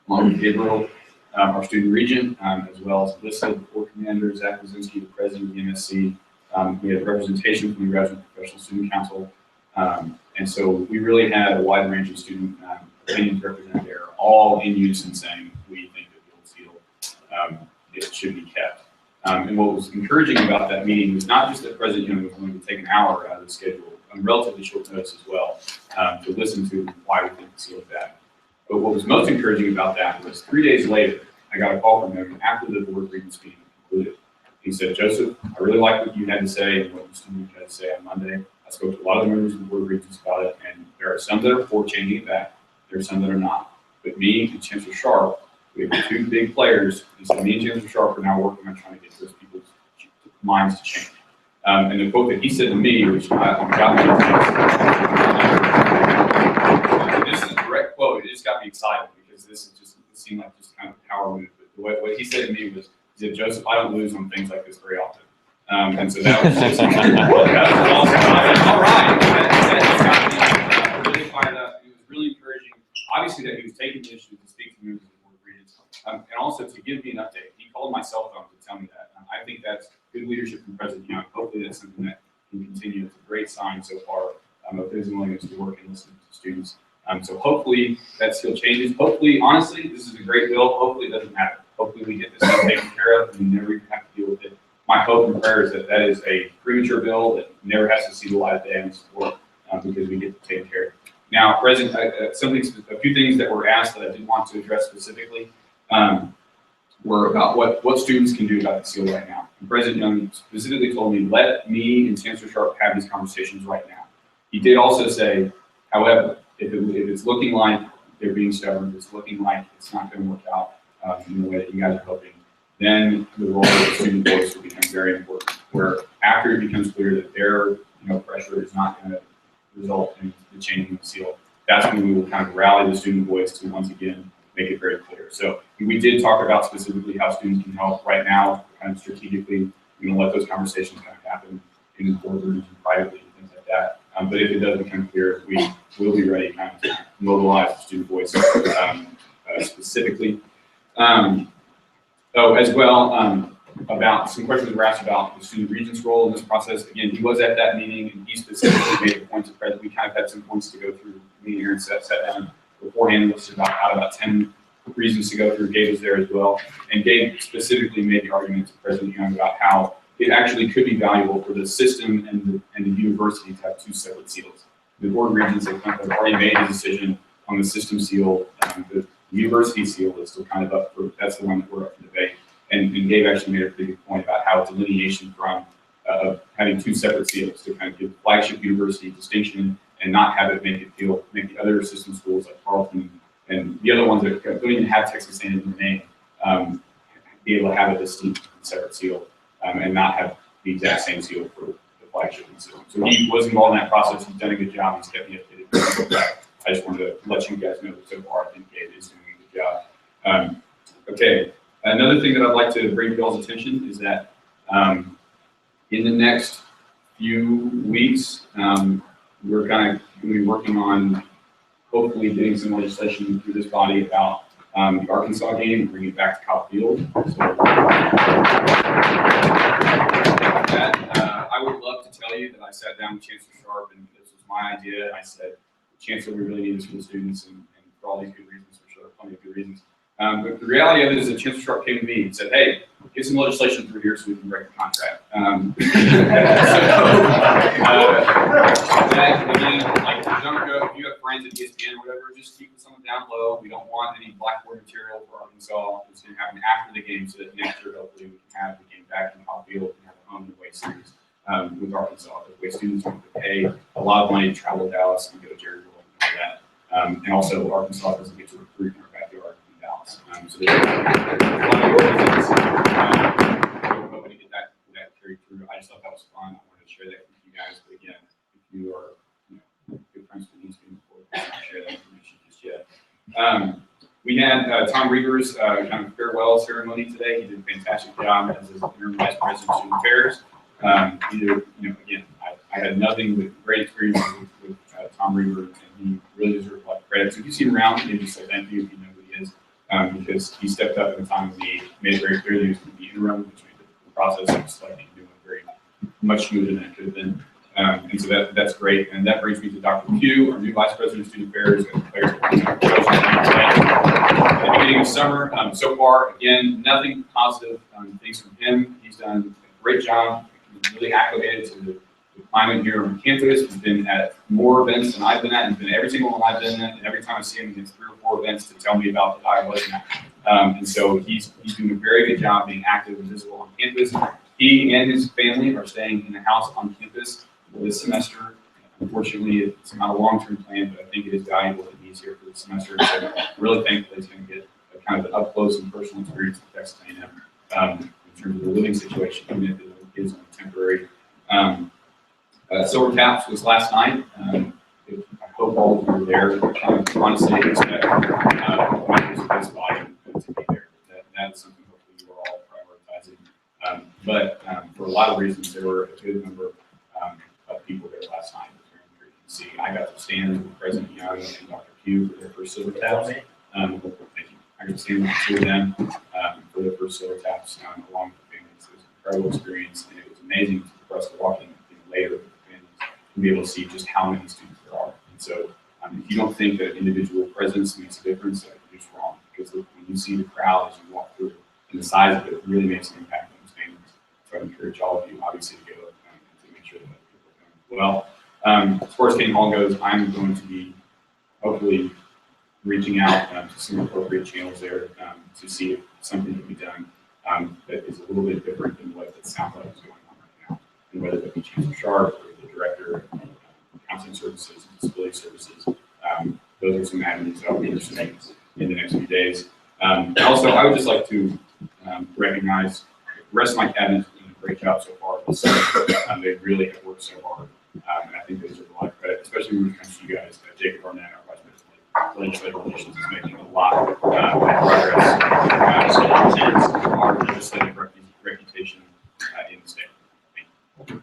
along with Gabriel, our student regent, as well as Alyssa, the board commander, Zach Wazinski, the president of the MSC. We had representation from the Graduate Professional Student Council. And so we really had a wide range of student opinions represented there, all in unison saying we think that the old seal it should be kept. And what was encouraging about that meeting was not just that President Young was willing to take an hour out of the schedule on relatively short notice as well to listen to why we think the seal is bad. But what was most encouraging about that was 3 days later, I got a call from him after the board regents meeting concluded. He said, Joseph, I really like what you had to say and what the student had to say on Monday. I spoke to a lot of the members of the board of regents about it, and there are some that are for changing it back. There are some that are not. But me and Chancellor Sharp, we have two big players, and so me and Chancellor Sharp are now working on trying to get those people's minds to change. And the quote that he said to me, which got me, this is a direct quote, it just got me excited because this seemed like just kind of a power move. But what he said to me was, he said, Joseph, I don't lose on things like this very often. And so that was just that was awesome. All right, that got me really fired up. It was really encouraging. Obviously, that he was taking the initiative to speak to members of the board of regents, and also to give me an update. He called my cell phone to tell me that. I think that's good leadership from President Young. Hopefully, that's something that can continue. It's a great sign so far of his willingness to work and listen to students. So hopefully that still changes. Hopefully, honestly, this is a great bill. Hopefully, it doesn't matter. Hopefully, we get this thing taken care of and we never even have to deal with it. My hope and prayer is that that is a premature bill that never has to see the light of day and support because we get to take care of it. Now, President, a few things that were asked that I did want to address specifically were about what students can do about the seal right now. And President Young specifically told me, let me and Chancellor Sharp have these conversations right now. He did also say, however, if it's looking like they're being stubborn, if it's looking like it's not going to work out in the way that you guys are hoping, then the role of the student voice will become very important, where after it becomes clear that their pressure is not going to result in the changing of the seal, that's when we will kind of rally the student voice to once again make it very clear. So we did talk about specifically how students can help right now, kind of strategically. We're going to let those conversations kind of happen in the boardrooms and privately and things like that. But if it does become clear, we will be ready kind of to mobilize the student voice specifically. As well, about some questions were asked about the student regent's role in this process. Again, he was at that meeting and he specifically made the points of present. We kind of had some points to go through. Me and Aaron sat down beforehand, listed about 10 reasons to go through. Gabe was there as well. And Gabe specifically made the argument to President Young about how it actually could be valuable for the system and the university to have two separate seals. The board of regents have already made a decision on the system seal. The university seal is still kind of up for, that's the one that we're up for debate. And Gabe actually made a pretty good point about how delineation from having two separate seals to kind of give flagship university distinction and not have it make the other system schools like Carleton and the other ones that don't even have Texas A&M in the name, be able to have a distinct separate seal and not have the exact same seal for the flagship system. So he was involved in that process. He's done a good job. He's kept me updated. I just wanted to let you guys know that so far I think Gabe is doing a good job. Okay, another thing that I'd like to bring to y'all's attention is that in the next few weeks, we're kind of going to be working on hopefully getting some legislation through this body about the Arkansas game and bringing it back to Kyle Field. So, I would love to tell you that I sat down with Chancellor Sharp and this was my idea. I said, Chancellor, we really need this for the students and for all these good reasons, which are plenty of good reasons. But the reality of it is that Chancellor Sharp came to me and said, hey, get some legislation through here so we can break the contract. Again, like, don't go, if you have friends at ESPN or whatever, just keep some down low. We don't want any blackboard material for Arkansas. It's going to happen after the game so that next year, hopefully, we can have the game back in Kyle Field and have a home and away series with Arkansas. The way students don't have to pay a lot of money to travel to Dallas and go to Jerryville and all that. And also, Arkansas doesn't get to recruit in our backyard in Dallas. So there's a lot of things. Hoping to get that carried through. I just thought that was fun. I wanted to share that with you guys. But again, if you are good friends with these people, let's not share that information just yet. We had Tom Reavers kind of farewell ceremony today. He did a fantastic job as interim vice president of student affairs. Again, I had nothing but great experience with Tom Reaver, and he really deserves a lot of credit. So if you see him around, maybe just say thank you if you know who he is, because he stepped up at a time of need, made it very clear that he was going to be interim, which made the process of selecting doing very much smoother than it could have been. And so that's great. And that brings me to Dr. Pugh, our new Vice President of Student Affairs, and at the beginning of summer. So far, again, nothing positive things from him. He's done a great job. He's really acclimated to the climate here on campus. He's been at more events than I've been at. He's been at every single one I've been at. And every time I see him, he has 3 or 4 events to tell me about that I wasn't at. And so he's doing a very good job being active and visible on campus. He and his family are staying in the house on campus this semester. Unfortunately, it's not a long-term plan, but I think it is valuable that he's here for the semester. So I'm really thankful he's going to get a kind of an up-close and personal experience with Texas A&M in terms of the living situation, even if it is only temporary. Silver Taps was last night. I hope all of you were there. Honestly, I expect members of this body to be there. That is something hopefully you are all prioritizing. But for a lot of reasons, there were a good number of people there last night. You can see, I got to stand with President Young and Dr. Pugh for their first Silver Taps. Thank you. I got to stand with the 2 of them for their first Silver Taps along with the families. It was an incredible experience, and it was amazing for us to walk in later with the families and be able to see just how many students there are. And so if you don't think that individual presence makes a difference, you're just wrong. Because when you see the crowd as you walk through, and the size of it really makes an impact on the families. So I encourage all of you, obviously, to go to make sure that people are going well. As far as King Hall goes, I'm going to be hopefully reaching out to some appropriate channels there to see if something can be done that is a little bit different than what it sounds like is going on right now. And whether that be Chancellor Sharp or the Director of Counseling Services and Disability Services, those are some avenues that I'll be pursuing in the next few days. Also, I would just like to recognize the rest of my cabinet has done a great job so far this summer. They really have worked so hard, and I think they deserve a lot of credit, especially when it comes to you guys. Jacob Barnett, our Vice President of Legislative Relations, is making a lot of progress. Our legislative reputation in the state. Thank you.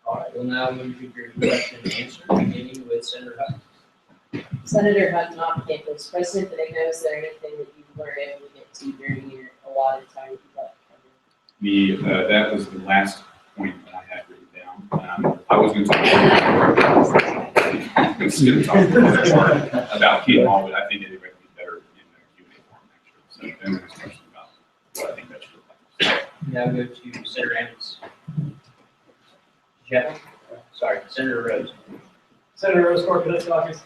All right, we'll now move to your question and answer, beginning with Senator Hutton. Senator Hutton off campus. President Benigno, is there anything that you were able to get to during your allotted time you'd like to cover? That was the last point that I had written down. I was going to talk about Keaton Hall, but I think it would be better in the Q&A form, actually. So then there's a question about what I think that should look like. Now go to Senator Ames. Jeff? Sorry, Senator Rose. Senator Rose, Corporate Caucus.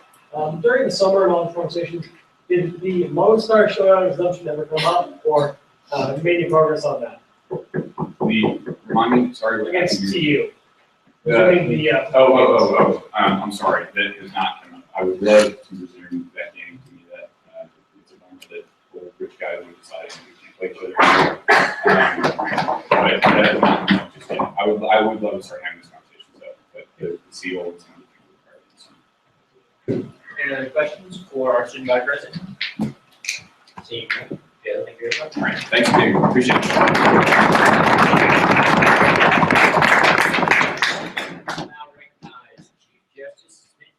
During the summer non-form sessions, did the Lone Star Showdown exemption ever come up, or made any progress on that? Remind me, sorry. Against TU. I'm sorry, that has not come up. I would love to resume that game. To me, that it's a bummer that four rich guys would decide we can't play each other. But that has not come up just yet. I would love to start having this conversation, but the seal and some of the people are Any other questions for our student body president? Seeing none. Yeah, thank you very much. All right, thanks, Dave. Appreciate it. Now recognize Chief Justice Smith.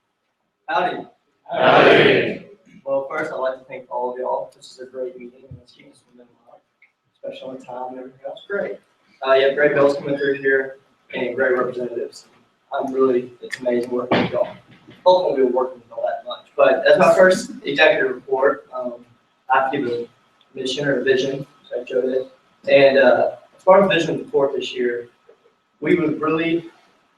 Howdy. Howdy. Well, first, I'd like to thank all of y'all. This is a great meeting, and it's keeping us moving along, especially on time and everything else. Great. You have great bills coming through here and great representatives. It's amazing working with y'all. Hopefully, we'll work with y'all that much. But as my first executive report, I have to give a mission or a vision, so I showed it. And as far as vision report this year, we would really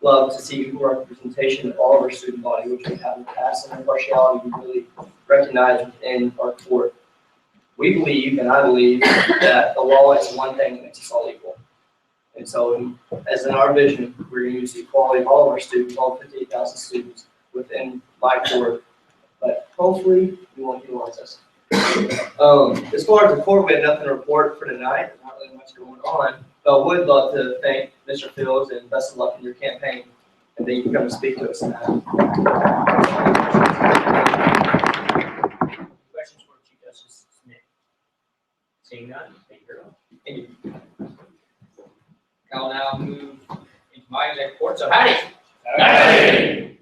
love to see equal representation of all of our student body, which we have in the past, and impartiality we really recognize within our court. We believe, and I believe, that the law is one thing that makes us all equal. And so, as in our vision, we're going to use the equality of all of our students, all 58,000 students within my court. But hopefully, we won't utilize us. As far as the court, we have nothing to report for tonight. There's not really much going on. But I would love to thank Mr. Fields and best of luck in your campaign. And then you can come and speak to us tonight. Questions for Chief Justice Smith? Seeing none, thank you very much. Thank you. I'll now move into my executive report. So howdy. Howdy.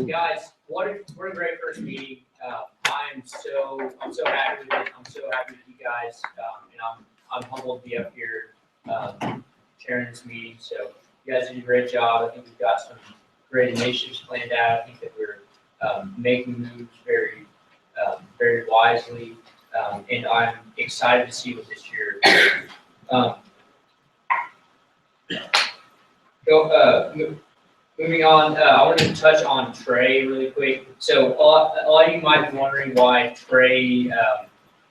Guys, what a great first meeting. I'm so happy with it. I'm so happy with you guys, and I'm humbled to be up here chairing this meeting. So you guys did a great job. I think we've got some great initiatives planned out. I think that we're making moves very wisely, and I'm excited to see what this year. Moving on, I wanted to touch on Trey really quick. So a lot of you might be wondering why Trey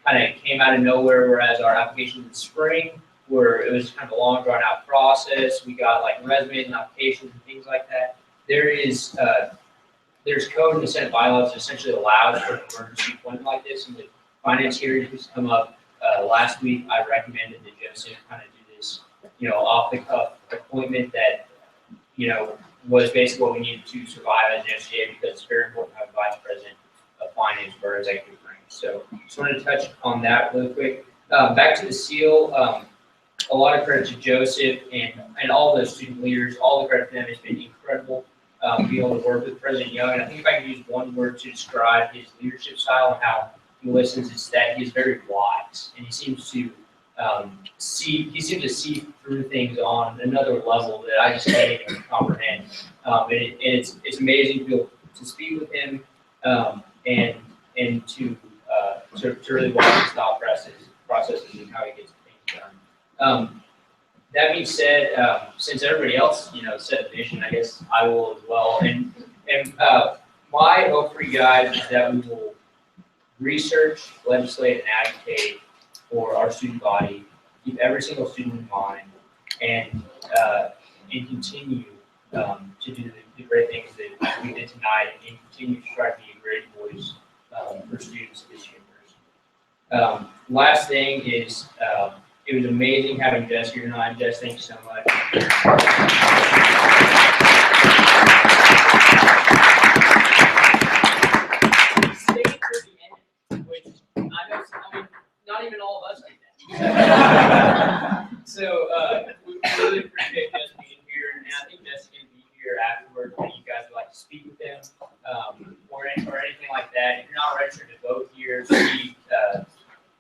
kind of came out of nowhere, whereas our application in the spring, where it was kind of a long drawn out process. We got like resumes and applications and things like that. There's code in the Senate bylaws that essentially allows for an emergency appointment like this. And the finance hearing has come up last week. I recommended that Joseph kind of do this, off the cuff appointment that, was basically what we needed to survive as an SGA, because it's very important to have a vice president of finance for our executive branch. So just wanted to touch on that really quick. Back to the seal, a lot of credit to Joseph and all those student leaders. All the credit to them. It's been incredible being able to work with President Young. And I think if I can use one word to describe his leadership style and how he listens, it's that he is very wise, and he seems to see through things on another level that I just can't even comprehend. And it's amazing to be able to speak with him and to really watch his thought processes and how he gets things done. That being said, since everybody else set the vision, I guess I will as well. And my hope for you guys is that we will research, legislate, and advocate for our student body, keep every single student in mind, and continue to do the great things that we did tonight, and continue to try to be a great voice for students at this university. Last thing is, it was amazing having Jess here tonight. Jess, thank you so much. Stay for the end, which not even all of us like that. So we really appreciate Jess being here, and I think Jess can be here afterwards when you guys would like to speak with him or anything like that. If you're not registered to vote here, see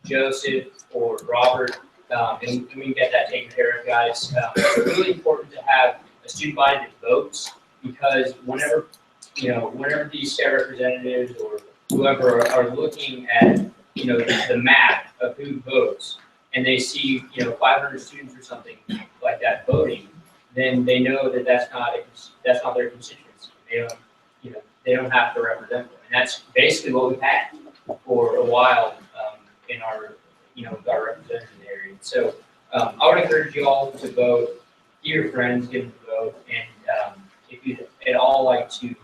Joseph or Robert, and we can get that taken care of, guys. It's really important to have a student body that votes, because whenever these state representatives or whoever are looking at the map of who votes, and they see 500 students or something like that voting, then they know that that's not their constituency. They don't have to represent them, and that's basically what we've had for a while in our our representatives in the area. So I would encourage you all to vote. Get your friends, get them to vote, and if you'd at all like to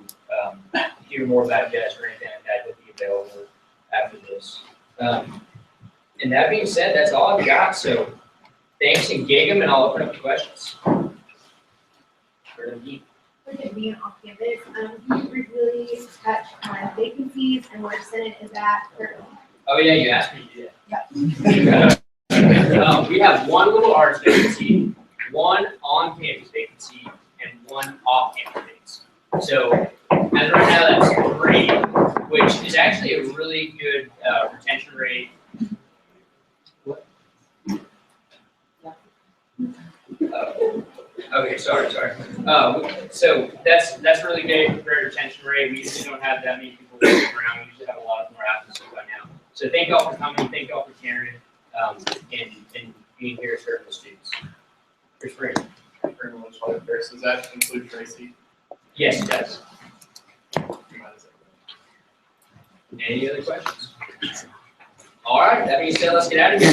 hear more about Jess or anything like that, he'll be available after this. And that being said, that's all I've got. So thanks and gig 'em, and I'll open up to questions. Look at being off campus, we really touch on vacancies and where Senate is at currently. Oh, yeah, you asked me, Yeah. we have one little arts vacancy, one on-campus vacancy, and one off-campus vacancy. So, as of right now, that's 3, which is actually a really good retention rate. Okay, sorry. So that's really good for retention rate. We usually don't have that many people working around. We usually have a lot more applicants by now. So thank y'all for coming. Thank y'all for caring, and being here serving the students. For spring. Does that include Tracy? Yes, it does. Any other questions? All right, that being said, let's get out of here.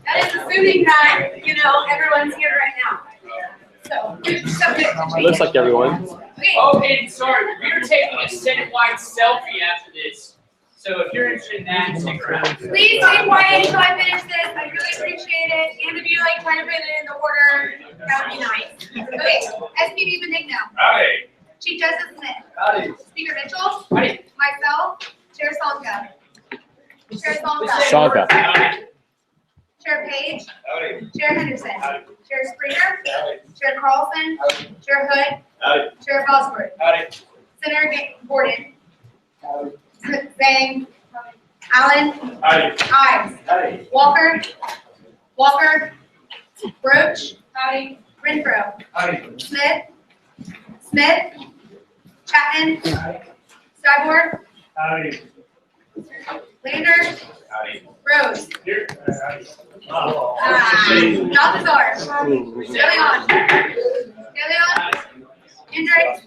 That is assuming that, everyone's here right now. So, Looks like everyone. Okay. Oh, and sorry, we are taking a Senate-wide selfie after this. So if you're interested in that, stick around. Please stay quiet until I finish this. I really appreciate it. And if you try to put it in the order, that would be nice. Okay, SPB Benigno. Howdy. Chief Justice Smith. Howdy. Speaker Mitchell. Howdy. Myself. Chair Sonka. Chair Sonka. Sonka. Chair Page. Howdy. Chair Henderson. Howdy. Chair Springer. Howdy. Chair Carlson. Howdy. Chair Hood. Howdy. Chair Bosworth. Howdy. Senator Gordon. Zhang. Allen. Howdy. Ives. Howdy. Walker. Roach. Howdy. Renfro. Howdy. Smith. Chapman. Stybor. Howdy. Lander. Howdy. Rose. Here. Balthazar. DeLeon. Hendricks.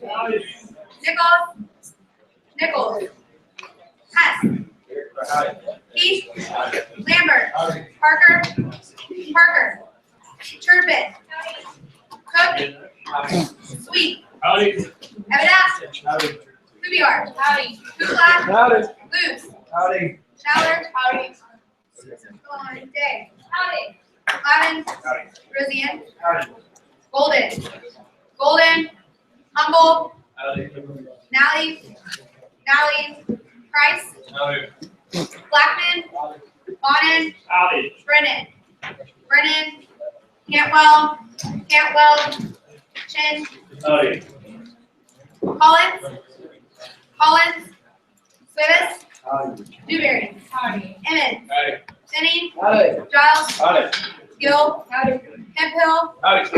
Nichols. Hess. Keith. Lambert. Parker. Turpin. Cook. Sweet. Howdy. Evadas. Kubiar. Howdy. Kukla. Howdy. Luce. Howdy. Shallard. Howdy. Day. Howdy. Clavin. Howdy. Rosian. Howdy. Golden. Humble. Howdy. Nally. Price. Howdy. Blackman. Bonin. Howdy. Brennan. Cantwell. Chin. Howdy. Collins. Swivis. Howdy. Dewberry. Howdy. Emmons. Howdy. Finney. Howdy. Giles. Howdy. Gill. Howdy. Hemphill. Howdy.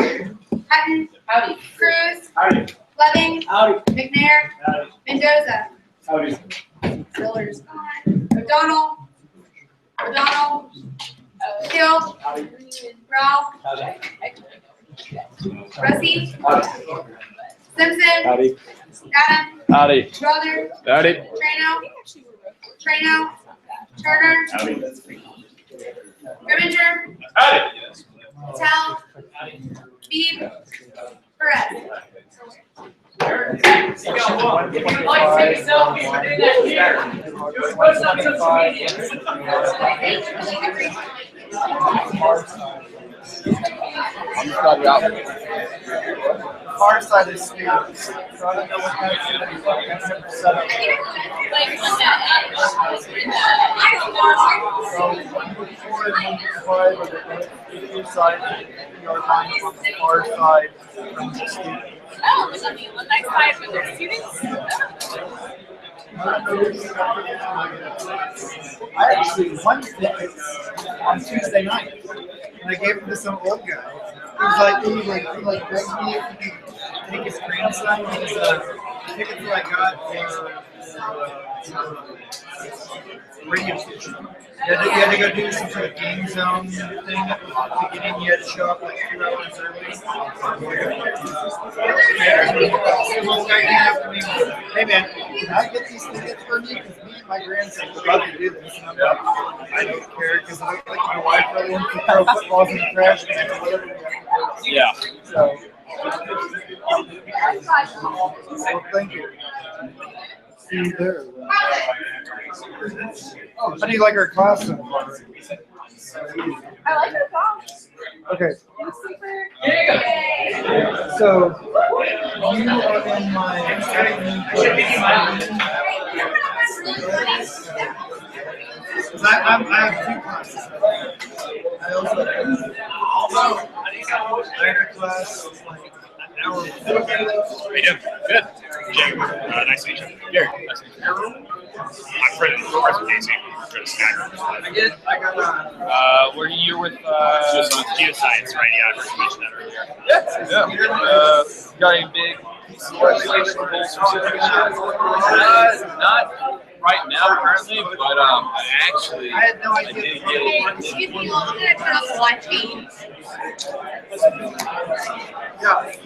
Hutton. Howdy. Cruz. Howdy. Loving. Howdy. McNair. Howdy. Mendoza. Howdy. Miller's gone. O'Donnell. Hill. Ralph. Russie. Simpson. Howdy. Adam. Howdy. Brother. Howdy. Trano. Turner. Howdy. Grimminger. Howdy. Patel. Beebe. Perez. If you'd like to take a selfie, we're doing that here. Post on social media. Far side is students, so I don't know what kind of setup. So 1 to 4 and 1 to 5 are the inside, we are on the far side from the students. Oh, is on the alumni side with their students? I actually won tickets on Tuesday night, and I gave them to some old guy. He begged me if he could take his grandson on his tickets that I got for radio station. You had to go do some sort of game zone thing to get in. You had to show up like 2 hours early. The little guy came up to me and said, "Hey man, can I get these tickets for me? Because me and my grandson would love to do this." And I'm like, "I don't care because I look like my wife really wants to throw footballs in the trash can or whatever we have to do." Yeah. So, well, thank you. See you there. How do you like our class so far? I like her class. Okay. Yay! So, you are in my. I have two classes. I also have a class like an hour. How you doing? Good. Jake, nice to meet you. Gary, nice to meet you. I'm Brendan, from Casey. Brendan Snacker. You're with Geoscience, right? Yeah, I heard you mention that earlier. Yeah. Got any big legislation goals for city not right now currently, but I actually. I had no idea. Excuse me, I'm gonna turn off the live feed. Yeah.